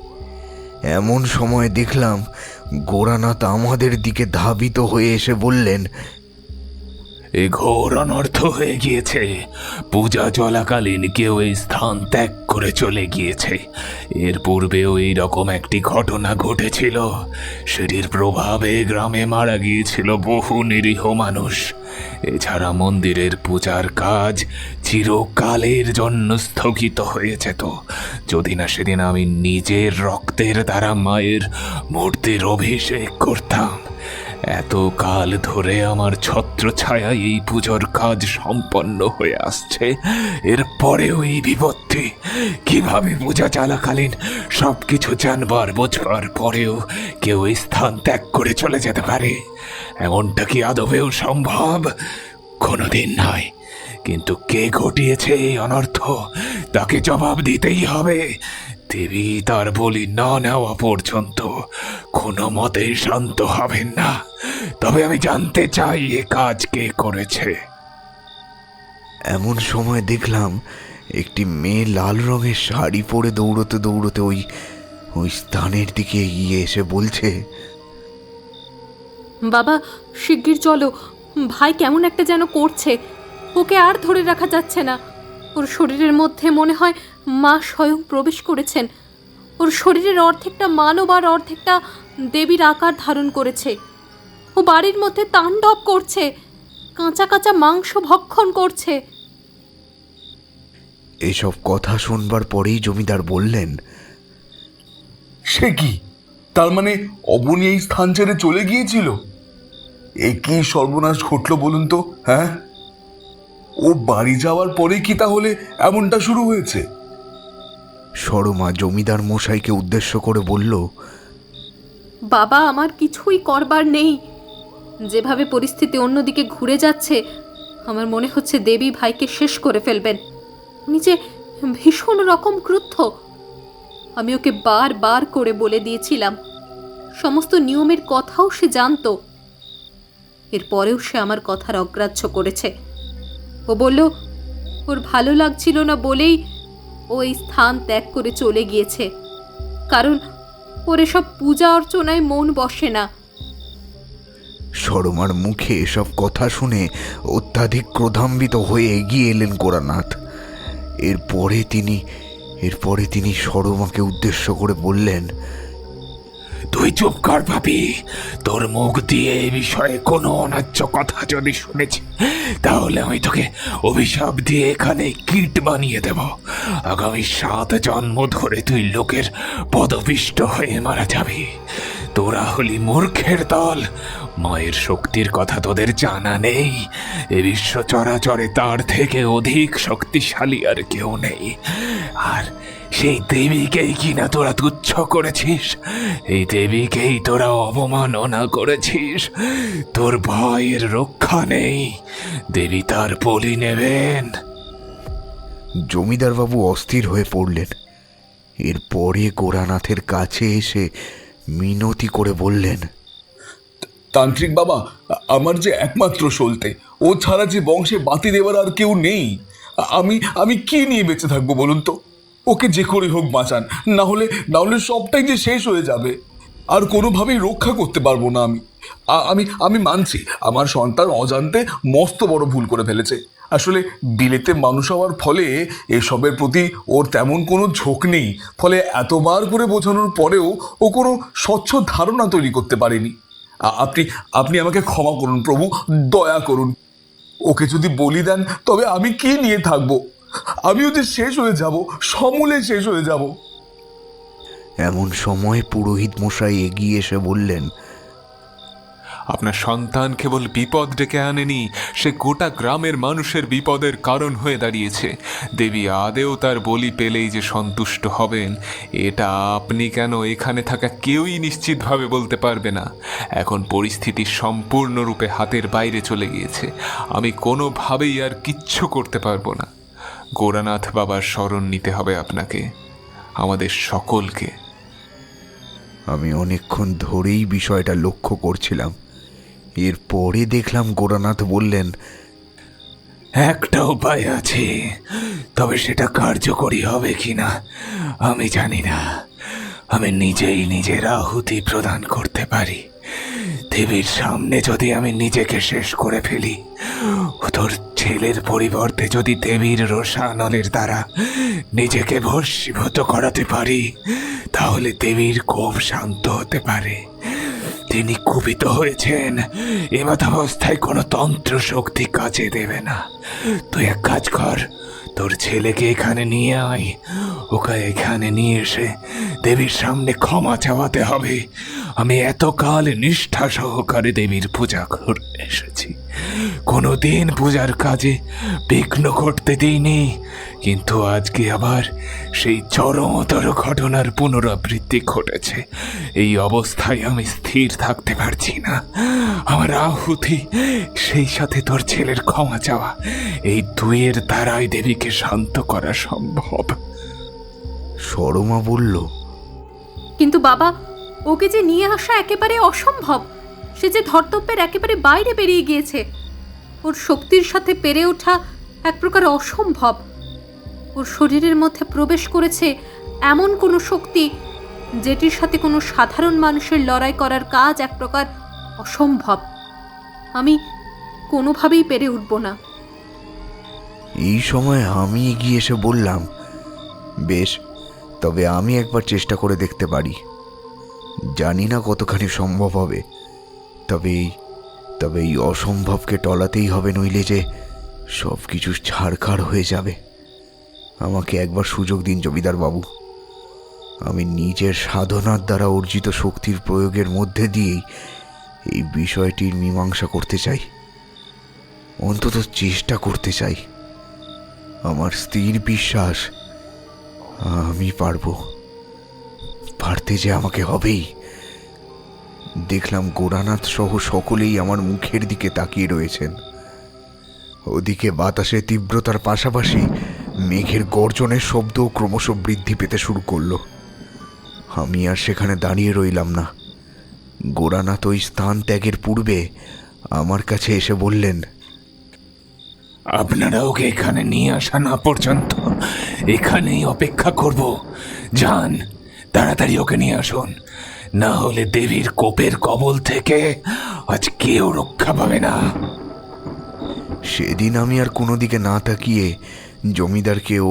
এমন সময় দেখলাম গোরানাথ আমাদের দিকে ধাবিত হয়ে এসে বললেন, এ ঘোর অনর্থ হয়ে গিয়েছে। পূজা চলাকালীন কেউ এই স্থান ত্যাগ করে চলে গিয়েছে। এর পূর্বেও এইরকম একটি ঘটনা ঘটেছিল, সেটির প্রভাবে গ্রামে মারা গিয়েছিল বহু নিরীহ মানুষ। এছাড়া মন্দিরের পূজার কাজ চিরকালের জন্য স্থগিত হয়ে যেত, যদি না সেদিন আমি নিজের রক্তের দ্বারা মায়ের মূর্তির অভিষেক করতাম। এতকাল ধরে আমার ছত্রছায়ায় এই পুজোর কাজ সম্পন্ন হয়ে আসছে, এরপরেও এই বিপত্তি। কিভাবে পূজা চলাকালীন সবকিছু জানবার বোঝবার পরেও কেউ এই স্থান ত্যাগ করে চলে যেতে পারে? এমনটা কি আদবেও সম্ভব? কোনোদিন নয়। কিন্তু কে ঘটিয়েছে এই অনর্থ, তাকে জবাব দিতেই হবে। দেবী তার বলি না নেওয়া পর্যন্ত কোনো মতেই শান্ত হবেন না। তবে আমি জানতে চাই এ কাজ কে করেছে। এমন সময় দেখলাম একটি মেয়ে লাল রঙের শাড়ি পরে দৌড়তে দৌড়তে ওই স্থানের দিকে এগিয়ে এসে বলছে, বাবা শিগগির চলো, ভাই কেমন একটা যেন করছে, ওকে আর ধরে রাখা যাচ্ছে না। ওর শরীরের মধ্যে মনে হয় মা স্বয়ং প্রবেশ করেছেন। ওর শরীরের অর্ধেকটা মানব আর অর্ধেকটা দেবীর আকার ধারণ করেছে। ও বাড়ির মধ্যে তাণ্ডব করছে, কাঁচা কাঁচা মাংস ভক্ষণ করছে। এইসব কথা শুনবার পরেই জমিদার বললেন, সে কি? তার মানে অবনী এই স্থান ছেড়ে চলে গিয়েছিল? এ কি সর্বনাশ ঘটল বলুন তো? হ্যাঁ, ও বাড়ি যাওয়ার পরে কি তাহলে এমনটা শুরু হয়েছে? সরমা জমিদার মশাইকে উদ্দেশ্য করে বলল, বাবা আমার কিছুই করবার নেই। যেভাবে পরিস্থিতি অন্যদিকে ঘুরে যাচ্ছে, আমার মনে হচ্ছে দেবী ভাইকে শেষ করে ফেলবেন। উনি যে ভীষণ রকম ক্রুদ্ধ। আমি ওকে বারবার করে বলে দিয়েছিলাম, সমস্ত নিয়মের কথাও সে জানতো। এরপরেও সে আমার কথার অগ্রাহ্য করেছে। ও বলল ওর ভালো লাগছিল না বলেই ও এই স্থান ত্যাগ করে চলে গিয়েছে, কারণ ওর এসব পূজা অর্চনায় মন বসে না। সরমার মুখে এসব কথা শুনে অত্যাধিক ক্রোধান্বিত হয়ে এগিয়ে এলেন গোরানাথ। এরপরে তিনি সরমাকে উদ্দেশ্য করে বললেন, তুই চুপ কর পাপি। তোর মুখ দিয়ে এই বিষয়ে কোনো অন্যায্য কথা যদি শুনেছি, তাহলে আমি তোকে অভিশাপ দিয়ে এখানে কীট বানিয়ে দেব। আগামী 7 জন্ম ধরে তুই লোকের পদপিষ্ট হয়ে মারা যাবি। তোরা হলি মূর্খের দল। মায়ের শক্তির কথা তোদের জানা নেই। এ বিশ্ব চরাচরে তার থেকে অধিক শক্তিশালী আর কেউ নেই। আর সেই দেবীকেই কিনা তোরা তুচ্ছ করেছিস, এই দেবীকেই তোরা অবমাননা করেছিস। তোর ভয়ের রক্ষা নেই, দেবী তার বলি নেবেন। জমিদারবাবু অস্থির হয়ে পড়লেন। এরপরে গোরানাথের কাছে এসে মিনতি করে বললেন, তান্ত্রিক বাবা, আমার যে একমাত্র সলতে, ও ছাড়া যে বংশে বাতি দেওয়ার আর কেউ নেই। আমি কি নিয়ে বেঁচে থাকবো বলুন তো? ওকে যে করে হোক বাঁচান, না হলে সবটাই যে শেষ হয়ে যাবে। আর কোনোভাবেই রক্ষা করতে পারবো না আমি। আমি মানছি আমার সন্তান অজান্তে মস্ত বড় ভুল করে ফেলেছে। আসলে বিলেতে মানুষ হওয়ার ফলে এসবের প্রতি ওর তেমন কোনো ঝোঁক নেই, ফলে এতবার করে বোঝানোর পরেও ও কোনো স্বচ্ছ ধারণা তৈরি করতে পারেনি। আপনি আপনি আমাকে ক্ষমা করুন প্রভু, দয়া করুন। ওকে যদি বলি দেন তবে আমি কি নিয়ে থাকবো? আমিও যে শেষ হয়ে যাব, সমূলে শেষ হয়ে যাব। এমন সময় পুরোহিত মশাই এগিয়ে এসে বললেন, আপনার সন্তান কেবল বিপদ ডেকে আনেনি, সে গোটা গ্রামের মানুষের বিপদের কারণ হয়ে দাঁড়িয়েছে। দেবী আদেও তার বলি পেলেই যে সন্তুষ্ট হবেন, এটা আপনি কেন এখানে থাকা কেউই নিশ্চিতভাবে বলতে পারবে না। এখন পরিস্থিতি সম্পূর্ণরূপে হাতের বাইরে চলে গিয়েছে, আমি কোনোভাবেই আর কিচ্ছু করতে পারবো না। গোরানাথ বাবার শরণ নিতে হবে আপনাকে, আমাদের সকলকে। আমি অনেকক্ষণ ধরেই বিষয়টা লক্ষ্য করছিলাম। এরপরে দেখলাম গোরানাথ বললেন, একটা উপায় আছে, তবে সেটা কার্যকরী হবে কিনা আমি জানি না। আমি নিজেই নিজের আহুতি প্রদান করতে পারি। দেবীর সামনে যদি আমি নিজেকে শেষ করে ফেলি, তোর ছেলের পরিবর্তে যদি দেবীর রোষানলের দ্বারা নিজেকে ভস্মীভূত করাতে পারি, তাহলে দেবীর ক্ষোভ শান্ত হতে পারে। তিনি কুপিত হয়েছেন, এমতাবস্থায় কোনো তন্ত্র শক্তি কাজে দেবে না। তুই এক কাজ কর, তোর ছেলেকে এখানে নিয়ে আয়। ওকে এখানে নিয়ে এসে দেবীর সামনে ক্ষমা চাওয়াতে হবে। আমি এতকাল নিষ্ঠা সহকারে দেবীর পূজা করে এসেছি, কোনোদিন পূজার কাজে বিঘ্ন ঘটতে দিইনি, কিন্তু আজকে আবার সেই চরমতর ঘটনার পুনরাবৃত্তি ঘটেছে। এই অবস্থায় আমি স্থির থাকতে পারছি না। আমার আহুতি, সেই সাথে তোর ছেলের ক্ষমা চাওয়া, এই দুইয়ের দ্বারাই দেবীকে শান্ত করা সম্ভব। সরমা বলল, কিন্তু বাবা, ওকে যে নিয়ে আসা একেবারে অসম্ভব। সে যে ধর্তব্যের একেবারে বাইরে বেরিয়ে গিয়েছে। ওর শক্তির সাথে পেরে ওঠা এক প্রকার অসম্ভব। ওর শরীরের মধ্যে প্রবেশ করেছে এমন কোনো শক্তি যেটির সাথে কোনো সাধারণ মানুষের লড়াই করার কাজ এক প্রকার অসম্ভব। আমি কোনোভাবেই পেরে উঠব না। এই সময় আমি এগিয়ে এসে বললাম, বেশ, তবে আমি একবার চেষ্টা করে দেখতে পারি। জানি না কতখানি সম্ভব হবে, তবে এই অসম্ভবকে টলাতেই হবে, নইলে যে সব কিছু ছাড়খাড় হয়ে যাবে। আমাকে একবার সুযোগ দিন জমিদার বাবু। আমি নিজের সাধনার দ্বারা অর্জিত শক্তির প্রয়োগের মধ্যে দিয়েই এই বিষয়টির মীমাংসা করতে চাই, অন্তত চেষ্টা করতে চাই। আমার স্থির বিশ্বাস আমি পারবো, পারতে যে আমাকে হবেই। দেখলাম গোরানাথ সহ সকলেই আমার মুখের দিকে তাকিয়ে রয়েছেন। ওদিকে বাতাসে তীব্রতার পাশাপাশি মেঘের গর্জনের শব্দও ক্রমশ বৃদ্ধি পেতে শুরু করলো। আমি আর সেখানে দাঁড়িয়ে রইলাম না। গোরানাথ ওই স্থান ত্যাগের পূর্বে আমার কাছে এসে বললেন, আপনারা ওকে এখানে নিয়ে আসা না পর্যন্ত এখানেই অপেক্ষা করব। যান, তাড়াতাড়ি ওকে নিয়ে আসুন, না হলে দেবীর কোপের কবল থেকে আজ কেউ রক্ষা পাবে না। সেদিন আমি আর কোনো দিকে না তাকিয়ে জমিদারকেও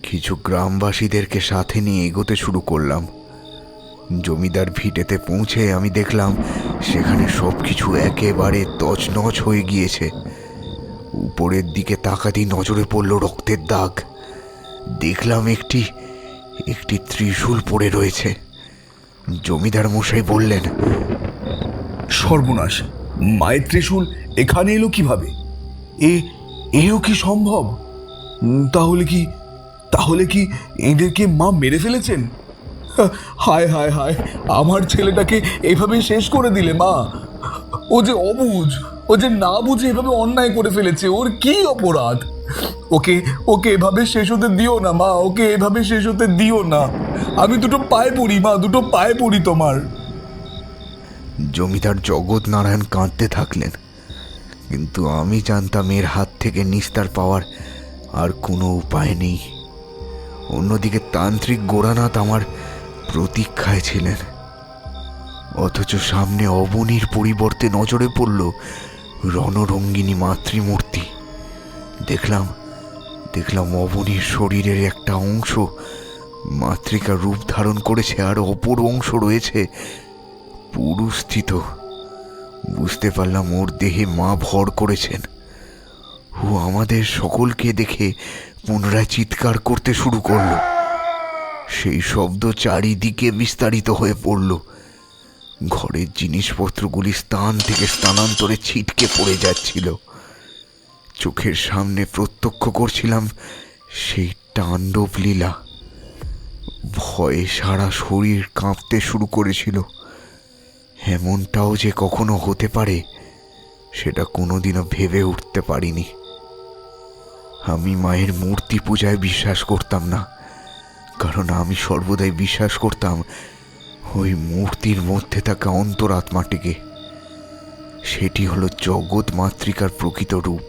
কিছু গ্রামবাসীদেরকে সাথে নিয়ে এগোতে শুরু করলাম। জমিদার ভিটেতে পৌঁছে আমি দেখলাম সেখানে সব কিছু একেবারে তছনছ হয়ে গিয়েছে। উপরের দিকে তাকাতেই নজরে পড়ল রক্তের দাগ। দেখলাম একটি ত্রিশূল পড়ে রয়েছে। জমিদার মশাই বললেন, সর্বনাশ, মায়ের ত্রিশূল এখানে এলো কিভাবে? এও কি সম্ভব? তাহলে কি এদেরকে মা মেরে ফেলেছেন? হায় হায় হায়, আমার ছেলেটাকে এভাবে শেষ করে দিলে মা। ও যে অবুঝ, ও যে না বুঝে এভাবে অন্যায় করে ফেলেছে। ওর কি অপরাধ? ওকে এভাবে শেষ হতে দিও না মা, ওকে এভাবে শেষ হতে দিও না। আমি দুটো পায়ে পড়ি মা, দুটো পায়ে পড়ি তোমার। জমিদার জগৎ নারায়ণ কাঁদতে থাকলেন, কিন্তু আমি জানতাম এর হাত থেকে নিস্তার পাওয়ার আর কোনো উপায় নেই। অন্যদিকে তান্ত্রিক গোরানাথ আমার প্রতীক্ষায় ছিলেন, অথচ সামনে অবনীর পরিবর্তে নজরে পড়ল রণরঙ্গিনী মাতৃমূর্তি, দেখলাম অবনীর শরীরের একটা অংশ মাতৃকার রূপ ধারণ করেছে, আর অপর অংশ রয়েছে পুরুষস্থিত। বুঝতে পারলাম ওর দেহে মা ভর করেছেন। ও আমাদের সকলকে দেখে পুনরায় চিৎকার করতে শুরু করলো। সেই শব্দ চারিদিকে বিস্তারিত হয়ে পড়ল। ঘরের জিনিসপত্রগুলি স্থান থেকে স্থানান্তরে ছিটকে পড়ে যাচ্ছিল। চোখের সামনে প্রত্যক্ষ করছিলাম সেই তাণ্ডব লীলা। ভয়ে সারা শরীর কাঁপতে শুরু করেছিল। এমনটাও যে কখনো হতে পারে সেটা কোনোদিনও ভেবে উঠতে পারিনি। আমি মায়ের মূর্তি পূজায় বিশ্বাস করতাম না, কারণ আমি সর্বদাই বিশ্বাস করতাম ওই মূর্তির মধ্যে থাকা অন্তরাত্মাটিকে। সেটি হলো জগৎ মাতৃকার প্রকৃত রূপ।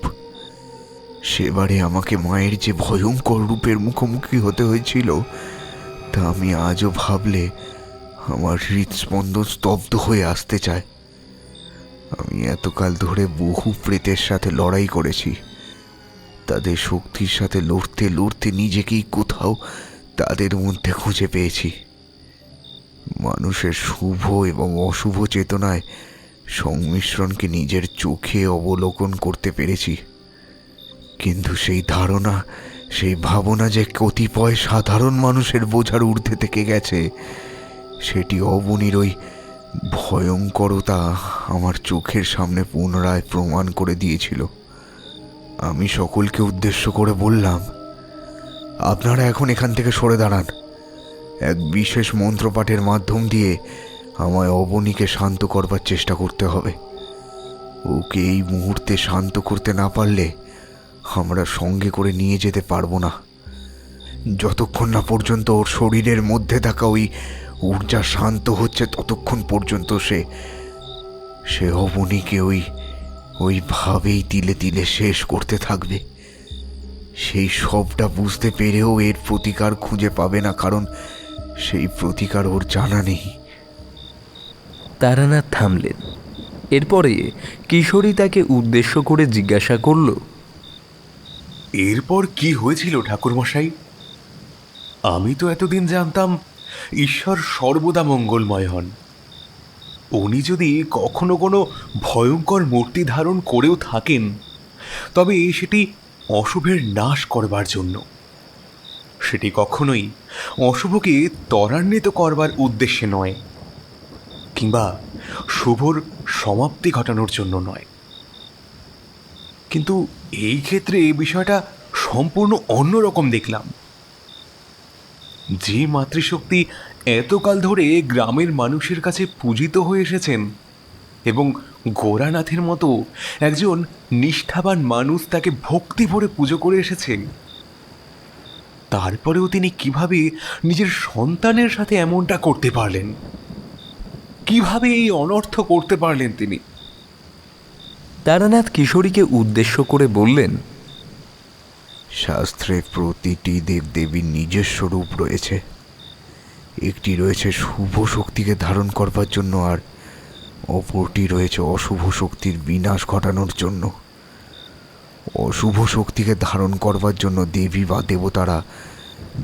সেবারে আমাকে মায়ের যে ভয়ঙ্কর রূপের মুখোমুখি হতে হয়েছিল তা আমি আজও ভাবলে আমার হৃদস্পন্দন স্তব্ধ হয়ে আসতে চায়। আমি এতকাল ধরে বহু প্রেতের সাথে লড়াই করেছি। তাদের শক্তির সাথে লড়তে লড়তে নিজেকেই কোথাও তাদের মধ্যে খুঁজে পেয়েছি। মানুষের শুভ এবং অশুভ চেতনায় সংমিশ্রণকে নিজের চোখে অবলোকন করতে পেরেছি। কিন্তু সেই ধারণা, সেই ভাবনা যে কতিপয় সাধারণ মানুষের বোঝার ঊর্ধ্বে থেকে গেছে, সেটি অবনীর ওই ভয়ঙ্করতা আমার চোখের সামনে পুনরায় প্রমাণ করে দিয়েছিল। আমি সকলকে উদ্দেশ্য করে বললাম, আপনারা এখন এখান থেকে সরে দাঁড়ান। এক বিশেষ মন্ত্রপাঠের মাধ্যম দিয়ে আমায় অবনীকে শান্ত করবার চেষ্টা করতে হবে। ওকে এই মুহূর্তে শান্ত করতে না পারলে আমরা সঙ্গে করে নিয়ে যেতে পারবো না। যতক্ষণ না পর্যন্ত ওর শরীরের মধ্যে থাকা ওই ঊর্জা শান্ত হচ্ছে, ততক্ষণ পর্যন্ত সে অবনীকে ওইভাবেই তিলে তিলে শেষ করতে থাকবে। সেই সবটা বুঝতে পেরেও এর প্রতিকার খুঁজে পাবে না, কারণ সেই প্রতিকার ওর জানা নেই। তারানাথ থামলেন। এরপরে কিশোরী তাকে উদ্দেশ্য করে জিজ্ঞাসা করল, এরপর কি হয়েছিল ঠাকুরমশাই? আমি তো এতদিন জানতাম ঈশ্বর সর্বদা মঙ্গলময় হন। উনি যদি কখনো কোনো ভয়ঙ্কর মূর্তি ধারণ করেও থাকেন, তবে সেটি অশুভের নাশ করবার জন্য। সেটি কখনোই অশুভকে ত্বরান্বিত করবার উদ্দেশ্যে নয়, কিংবা শুভর সমাপ্তি ঘটানোর জন্য নয়। কিন্তু এই ক্ষেত্রে বিষয়টা সম্পূর্ণ অন্যরকম দেখলাম। যে মাতৃশক্তি এতকাল ধরে গ্রামের মানুষের কাছে পূজিত হয়ে এসেছেন এবং গোরানাথের মতো একজন নিষ্ঠাবান মানুষ তাকে ভক্তি ভরে পুজো করে এসেছেন, তারপরেও তিনি কিভাবে নিজের সন্তানের সাথে এমনটা করতে পারলেন? কিভাবে এই অনর্থ করতে পারলেন তিনি? তারানাথ কিশোরীকে উদ্দেশ্য করে বললেন, শাস্ত্রে প্রতিটি দেবদেবীর নিজস্ব রূপ রয়েছে। একটি রয়েছে শুভ শক্তিকে ধারণ করবার জন্য, আর অপরটি রয়েছে অশুভ শক্তির বিনাশ ঘটানোর জন্য। অশুভ শক্তিকে ধারণ করবার জন্য দেবী বা দেবতারা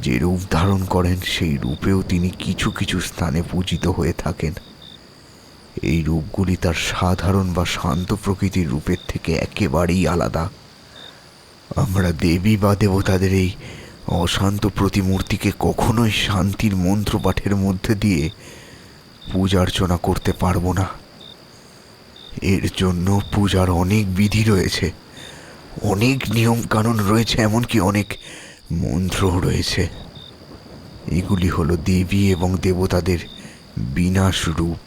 যে রূপ ধারণ করেন, সেই রূপেও তিনি কিছু কিছু স্থানে পূজিত হয়ে থাকেন। এই রূপগুলি তার সাধারণ বা শান্ত প্রকৃতির রূপের থেকে একেবারেই আলাদা। আমরা দেবী বা দেবতাদের এই অশান্ত প্রতিমূর্তিকে কখনোই শান্তির মন্ত্রপাঠের মধ্যে দিয়ে পূজার্চনা করতে পারবো না। এর জন্য পূজার অনেক বিধি রয়েছে, অনেক নিয়ম কানুন রয়েছে, এমনকি অনেক মন্ত্র রয়েছে। এগুলি হলো দেবী এবং দেবতাদের বিনাশ রূপ।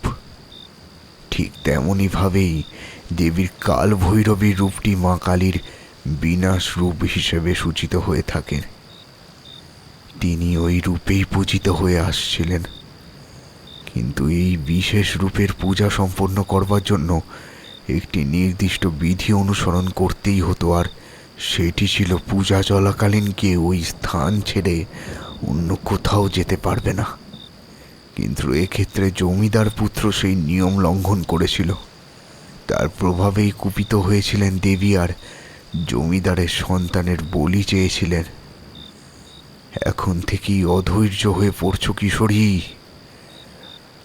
ঠিক তেমনইভাবেই দেবীর কাল ভৈরবীর রূপটি মা কালীর বিনাশ রূপ হিসেবে সূচিত হয়ে থাকেন। তিনি ওই রূপেই পূজিত হয়ে আসছিলেন। কিন্তু এই বিশেষ রূপের পূজা সম্পন্ন করবার জন্য একটি নির্দিষ্ট বিধি অনুসরণ করতেই হতো, আর সেটি ছিল পূজা চলাকালীন কেউ ওই স্থান ছেড়ে অন্য কোথাও যেতে পারবে না। কিন্তু এক্ষেত্রে জমিদার পুত্র সেই নিয়ম লঙ্ঘন করেছিল। তার প্রভাবেই কুপিত হয়েছিলেন দেবী, আর জমিদারের সন্তানের বলি চেয়েছিলেন। এখন থেকেই অধৈর্য হয়ে পড়ছো কিশোরী।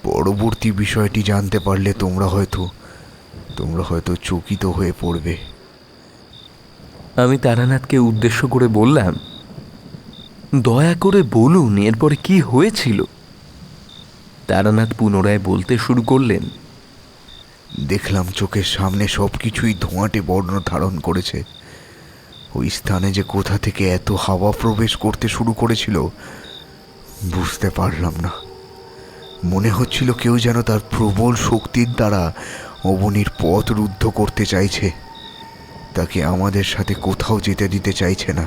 পরবর্তী বিষয়টি জানতে পারলে তোমরা হয়তো চকিত হয়ে পড়বে। আমি তারানাথকে উদ্দেশ্য করে বললাম, দয়া করে বলুন এরপরে কি হয়েছিল। তারানাথ পুনরায় বলতে শুরু করলেন, দেখলাম চোখের সামনে সবকিছুই ধোঁয়াটে বর্ণ ধারণ করেছে। ওই স্থানে যে কোথা থেকে এত হাওয়া প্রবেশ করতে শুরু করেছিল বুঝতে পারলাম না। মনে হচ্ছিল কেউ যেন তার প্রবল শক্তির দ্বারা অবনীর পথ রুদ্ধ করতে চাইছে, তাকে আমাদের সাথে কোথাও যেতে দিতে চাইছে না।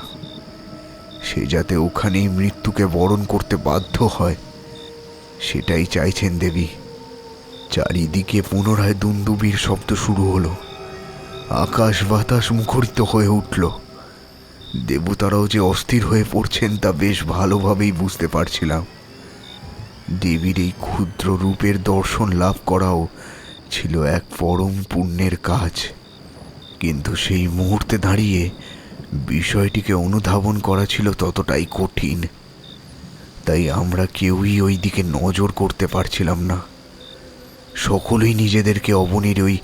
সে যাতে ওখানেই মৃত্যুকে বরণ করতে বাধ্য হয় সেটাই চাইছেন দেবী। চারিদিকে পুনরায় দুন্দুবির শব্দ শুরু হলো। আকাশ বাতাস মুখরিত হয়ে উঠল। দেবতারাও যে অস্থির হয়ে পড়ছেন তা বেশ ভালোভাবেই বুঝতে পারছিলাম। দেবীর এই ক্ষুদ্র রূপের দর্শন লাভ করাও ছিল এক পরম পুণ্যের কাজ, কিন্তু সেই মুহূর্তে দাঁড়িয়ে বিষয়টিকে অনুধাবন করা ছিল ততটাই কঠিন। তাই আমরা কেউই ওই দিকে নজর করতে পারছিলাম না। সকলেই নিজেদেরকে অবনীর ওই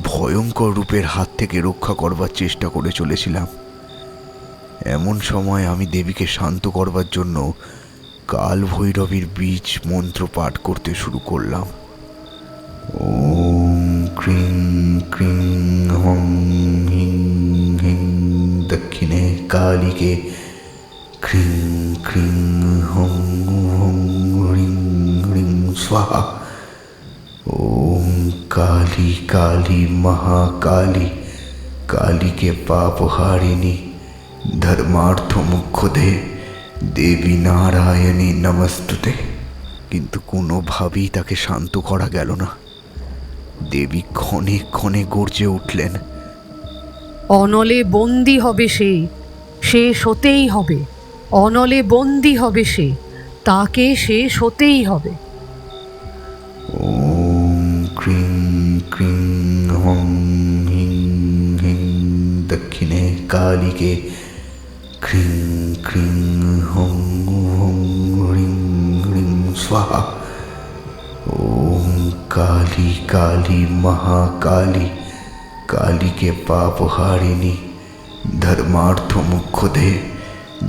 ভয়ঙ্কর রূপের হাত থেকে রক্ষা করবার চেষ্টা করে চলেছিলাম। এমন সময় আমি দেবীকে শান্ত করবার জন্য কাল ভৈরবীর বীজ মন্ত্র পাঠ করতে শুরু করলাম। ওম ক্রিং ক্রিং হং হিং হিং দক্ষিণে কালীকে ক্রিং ক্রিং হং হং হ্রিং হ্রিং স্বাহা। ওম কালী কালী মহাকালী কালীকে পাপহারিণী ধর্মার্থ মুখ্যদে দেবী নারায়ণী নমস্তুতে। কিন্তু কোনোভাবেই তাকে শান্ত করা গেল না। দেবী ক্ষণে ক্ষণে গর্জে উঠলেন, অনলে বন্দী হবে সে, শেষ হতেই হবে। অনলে বন্দী হবে সে, তাকে শেষ হতেই হবে। ওম ক্রিং ক্রিং হং হিং হিং দক্ষিণে কালীকে ক্রিং ক্রিং হং হং হ্রিং হ্রিং স্বাহা। ওম কালী কালী মহাকালী কালীকে পাপহারিণী ধর্মার্থ মুখ্যদে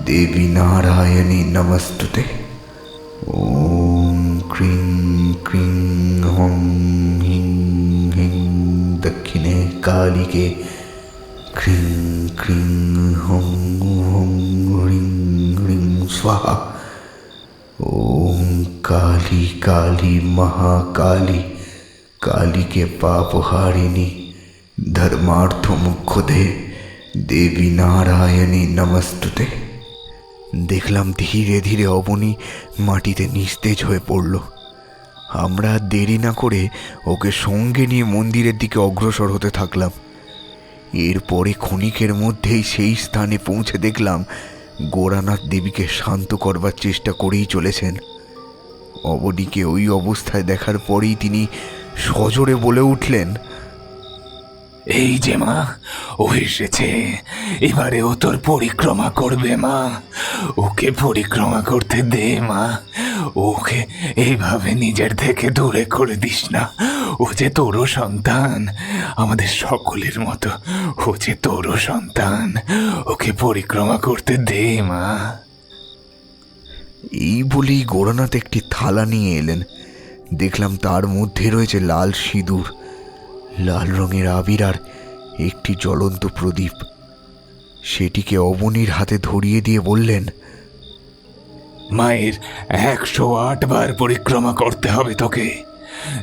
দেবী নারায়ণী নমস্তুতে। ওম ক্রিং ক্রিং হং হিং হিং দক্ষিণে কালীকে ক্রিং ক্রিং হং হং হ্রিং হ্রিং স্বাহা। ওম কালী কালী মহাকালী কালীকে পাপহারিণী ধর্মার্থ মুখ্যদে দেবী নারায়ণী নমস্তুতে। দেখলাম ধীরে ধীরে অবনী মাটিতে নিস্তেজ হয়ে পড়ল। আমরা দেরি না করে ওকে সঙ্গে নিয়ে মন্দিরের দিকে অগ্রসর হতে থাকলাম। এরপরে ক্ষণিকের মধ্যেই সেই স্থানে পৌঁছে দেখলাম গোরানাথ দেবীকে শান্ত করবার চেষ্টা করেই চলেছেন। অবনীকে ওই অবস্থায় দেখার পরেই তিনি সজোরে বলে উঠলেন, এই যে মা, ও এসেছে। এবারে ও তোর পরিক্রমা করবে মা। ওকে পরিক্রমা করতে দে মা। ওকে এইভাবে নিজের থেকে দূরে করে দিস না। ও যে তোরও সন্তান, আমাদের সকলের মতো। ও যে তোরও সন্তান, ওকে পরিক্রমা করতে দে মা। এই বলেই গোরানাথ একটি থালা নিয়ে এলেন। দেখলাম তার মধ্যে রয়েছে লাল সিঁদুর, লাল রঙের আবির আর একটি জ্বলন্ত প্রদীপ। সেটিকে অবনীর হাতে ধরিয়ে দিয়ে বললেন, মায়ের 108 বার পরিক্রমা করতে হবে তোকে।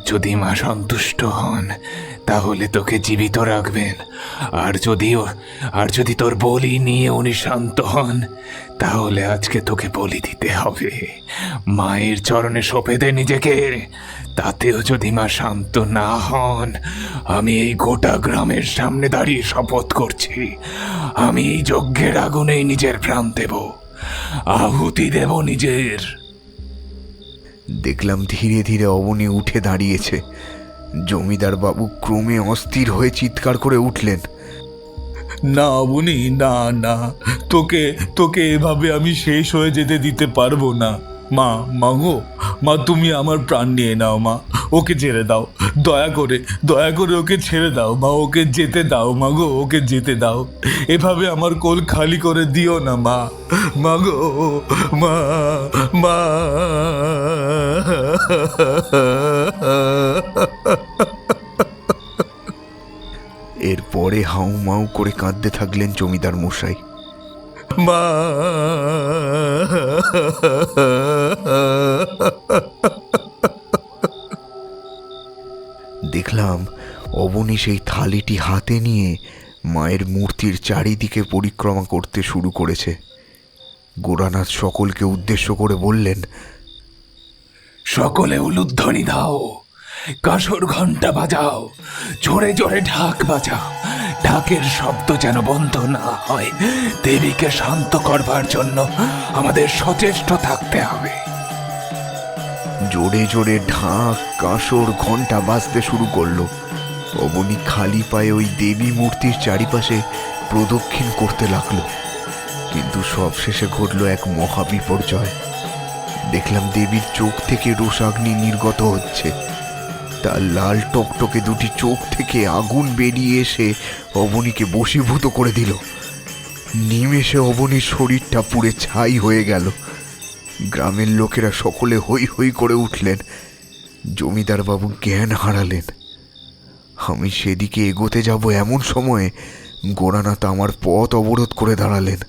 যদি মা সন্তুষ্ট হন তাহলে তোকে জীবিত রাখবেন, আর যদি তোর বলি নিয়ে উনি শান্ত হন তাহলে আজকে তোকে বলি দিতে হবে। মায়ের চরণে সঁপে দে নিজেকে। তাতেও যদি মা শান্ত না হন, আমি এই গোটা গ্রামের সামনে দাঁড়িয়ে শপথ করছি, আমি এই যজ্ঞের আগুনেই নিজের প্রাণ দেব, আহুতি দেব নিজের। দেখলাম ধীরে ধীরে অবনী উঠে দাঁড়িয়েছে। জমিদার বাবু ক্রমে অস্থির হয়ে চিৎকার করে উঠলেন, না অবনী, না না, তোকে তোকে এভাবে আমি শেষ হয়ে যেতে দিতে পারবো না। মা, মা গো, মা তুমি আমার প্রাণ নিয়ে নাও মা, ওকে ছেড়ে দাও, দয়া করে ওকে ছেড়ে দাও মা, ওকে যেতে দাও মা গো, ওকে যেতে দাও, এভাবে আমার কোল খালি করে দিও না মা, মা গো, মা, মা। এরপরে হাউ মাউ করে কাঁদতে থাকলেন জমিদার মশাই। মা। দেখলাম অবনী সেই থালিটি হাতে নিয়ে মায়ের মূর্তির চারিদিকে পরিক্রমা করতে শুরু করেছে। গোরানাথ সকলকে উদ্দেশ্য করে বললেন, সকলে উলুধ্বনি দাও, কাসর ঘন্টা বাজাও, জোরে জোরে ঢাক বাজাও, ঢাকের শব্দ যেন বন্ধ না হয়। দেবীকে শান্ত করবার জন্য আমাদের সচেষ্ট থাকতে হবে। জোরে জোরে ঢাক, কাঁসর, ঘন্টা বাজতে শুরু করলো। অবনী খালি পায়ে ওই দেবী মূর্তির চারিপাশে প্রদক্ষিণ করতে লাগলো। কিন্তু সবশেষে ঘটল এক মহাবিপর্যয়। দেখলাম দেবীর চোখ থেকে রোষাগ্নি নির্গত হচ্ছে। তার লাল টকটকে দুটি চোখ থেকে আগুন বেরিয়ে এসে অবনীকে বশীভূত করে দিল। নিমেষে অবনীর শরীরটা পুড়ে ছাই হয়ে গেল। গ্রামের লোকেরা সকলে হৈ হৈ করে উঠলেন। জমিদার বাবু জ্ঞান হারালেন। আমি সেদিকে এগোতে যাব এমন সময়ে গোরানাথ আমার পথ অবরোধ করে দাঁড়ালেন।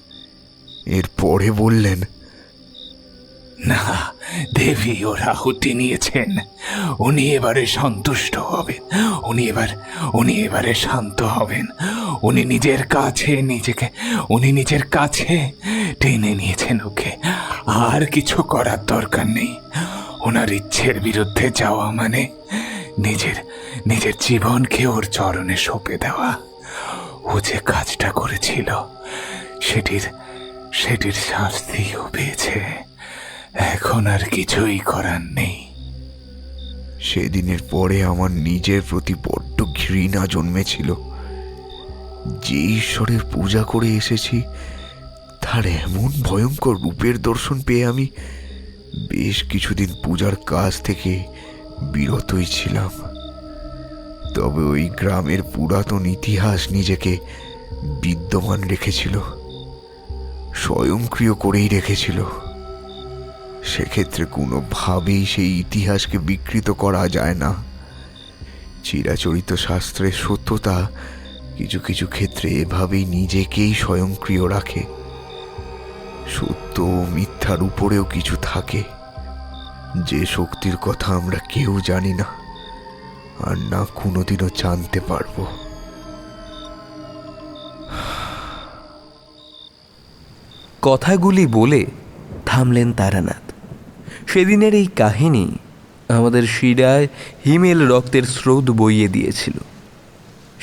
এরপরে বললেন, না, দেবী ওর আহুতি নিয়েছেন, উনি এবারে সন্তুষ্ট হবেন, উনি এবারে শান্ত হবেন। উনি নিজের কাছে টেনে নিয়েছেন ওকে, আর কিছু করার দরকার নেই। ওনার ইচ্ছের বিরুদ্ধে যাওয়া মানে নিজের জীবনকে ওর চরণে সঁপে দেওয়া। ও যে কাজটা করেছিল সেটির শাস্তিও পেয়েছে, এখন আর কিছুই করার নেই। সেদিনের পরে আমার নিজের প্রতি বড্ড ঘৃণা জন্মেছিল। যে ঈশ্বরের পূজা করে এসেছি তার এমন ভয়ঙ্কর রূপের দর্শন পেয়ে আমি বেশ কিছুদিন পূজার কাজ থেকে বিরতই ছিলাম। তবে ওই গ্রামের পুরাতন ইতিহাস নিজেকে বিদ্যমান রেখেছিল, স্বয়ংক্রিয় করেই রেখেছিল। সেক্ষেত্রে কোনোভাবেই সেই ইতিহাসকে বিকৃত করা যায় না। চিরাচরিত শাস্ত্রের সত্যতা কিছু কিছু ক্ষেত্রে এভাবেই নিজেকেই স্বয়ংক্রিয় রাখে। সত্য ও মিথ্যার উপরেও কিছু থাকে, যে শক্তির কথা আমরা কেউ জানি না, আর না কোনোদিনও জানতে পারবো। কথাগুলি বলে থামলেন তারানাথ। সেদিনের এই কাহিনী আমাদের শিরায় হিমেল রক্তের স্রোত বইয়ে দিয়েছিল।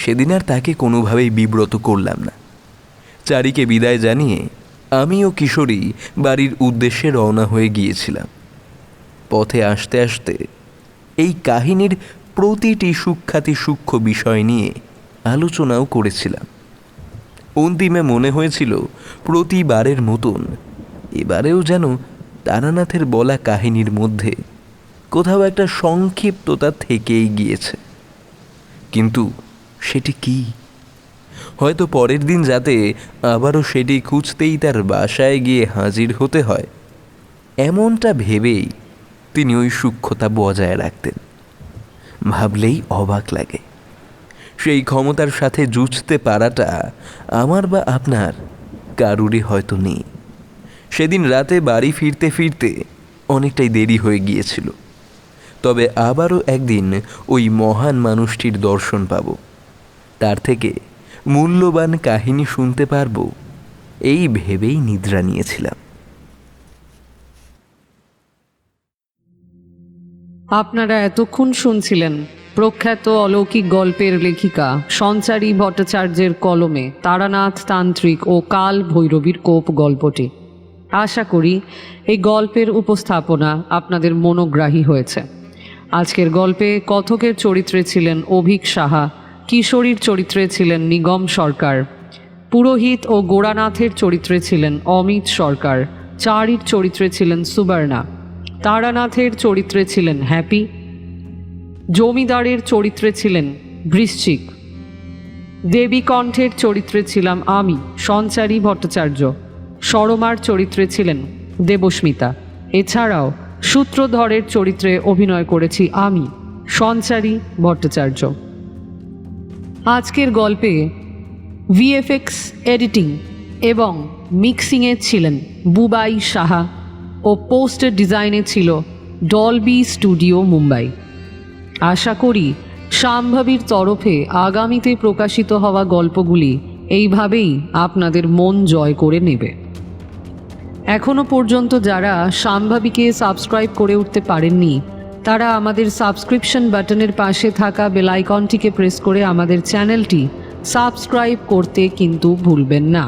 সেদিন আর তাকে কোনোভাবেই বিব্রত করলাম না। চারিকে বিদায় জানিয়ে আমি ও কিশোরী বাড়ির উদ্দেশ্যে রওনা হয়ে গিয়েছিলাম। পথে আসতে আসতে এই কাহিনীর প্রতিটি সূক্ষ্ম বিষয় নিয়ে আলোচনাও করেছিলাম। অন্তিমে মনে হয়েছিল প্রতিবারের মতন এবারেও যেন তারানাথের বলা কাহিনীর মধ্যে কোথাও একটা সংক্ষিপ্ততা থেকেই গিয়েছে। কিন্তু সেটি কি? হয়তো পরের দিন যাতে আবারও সেটি খুঁজতেই তার বাসায় গিয়ে হাজির হতে হয়, এমনটা ভেবেই তিনি ওই সূক্ষ্মতা বজায় রাখতেন। ভাবলেই অবাক লাগে। সেই ক্ষমতার সাথে যুঝতে পারাটা আমার বা আপনার কারুরই হয়তো নেই। সেদিন রাতে বাড়ি ফিরতে ফিরতে অনেকটাই দেরি হয়ে গিয়েছিল। তবে আবারও একদিন ওই মহান মানুষটির দর্শন পাব, তার থেকে মূল্যবান কাহিনী শুনতে পারব, এই ভেবেই নিদ্রা নিয়েছিলাম। আপনারা এতক্ষণ শুনছিলেন প্রখ্যাত অলৌকিক গল্পের লেখিকা সঞ্চারী ভট্টাচার্যের কলমে তারানাথ তান্ত্রিক ও কাল ভৈরবীর কোপ গল্পটি। আশা করি এই গল্পের উপস্থাপনা আপনাদের মনোগ্রাহী হয়েছে। আজকের গল্পে কথকের চরিত্রে ছিলেন অভিক সাহা, কিশোরীর চরিত্রে ছিলেন নিগম সরকার, পুরোহিত ও গোড়ানাথের চরিত্রে ছিলেন অমিত সরকার, চারির চরিত্রে ছিলেন সুবর্ণা, তারানাথের চরিত্রে ছিলেন হ্যাপি, জমিদারের চরিত্রে ছিলেন বৃশ্চিক, দেবী কণ্ঠের চরিত্রে ছিলাম আমি সঞ্চারী ভট্টাচার্য, সরমার চরিত্রে ছিলেন দেবস্মিতা। এছাড়াও সূত্রধরের চরিত্রে অভিনয় করেছি আমি সঞ্চারী ভট্টাচার্য। আজকের গল্পে ভিএফএক্স এডিটিং এবং মিক্সিংয়ে ছিলেন বুবাই সাহা ও পোস্টার ডিজাইনে ছিল ডলবি স্টুডিও মুম্বাই। আশা করি শাম্ভবীর তরফে আগামীতে প্রকাশিত হওয়া গল্পগুলি এইভাবেই আপনাদের মন জয় করে নেবে। এখনও পর্যন্ত যারা শাম্ভবীকে সাবস্ক্রাইব করে উঠতে পারেননি তারা আমাদের সাবস্ক্রিপশন বাটনের পাশে থাকা বেল আইকনটিকে প্রেস করে আমাদের চ্যানেলটি সাবস্ক্রাইব করতে কিন্তু ভুলবেন না।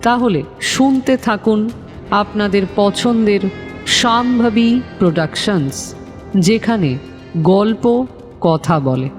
তাহলে শুনতে থাকুন আপনাদের পছন্দের শাম্ভবী প্রোডাকশনস, যেখানে গল্প কথা বলে।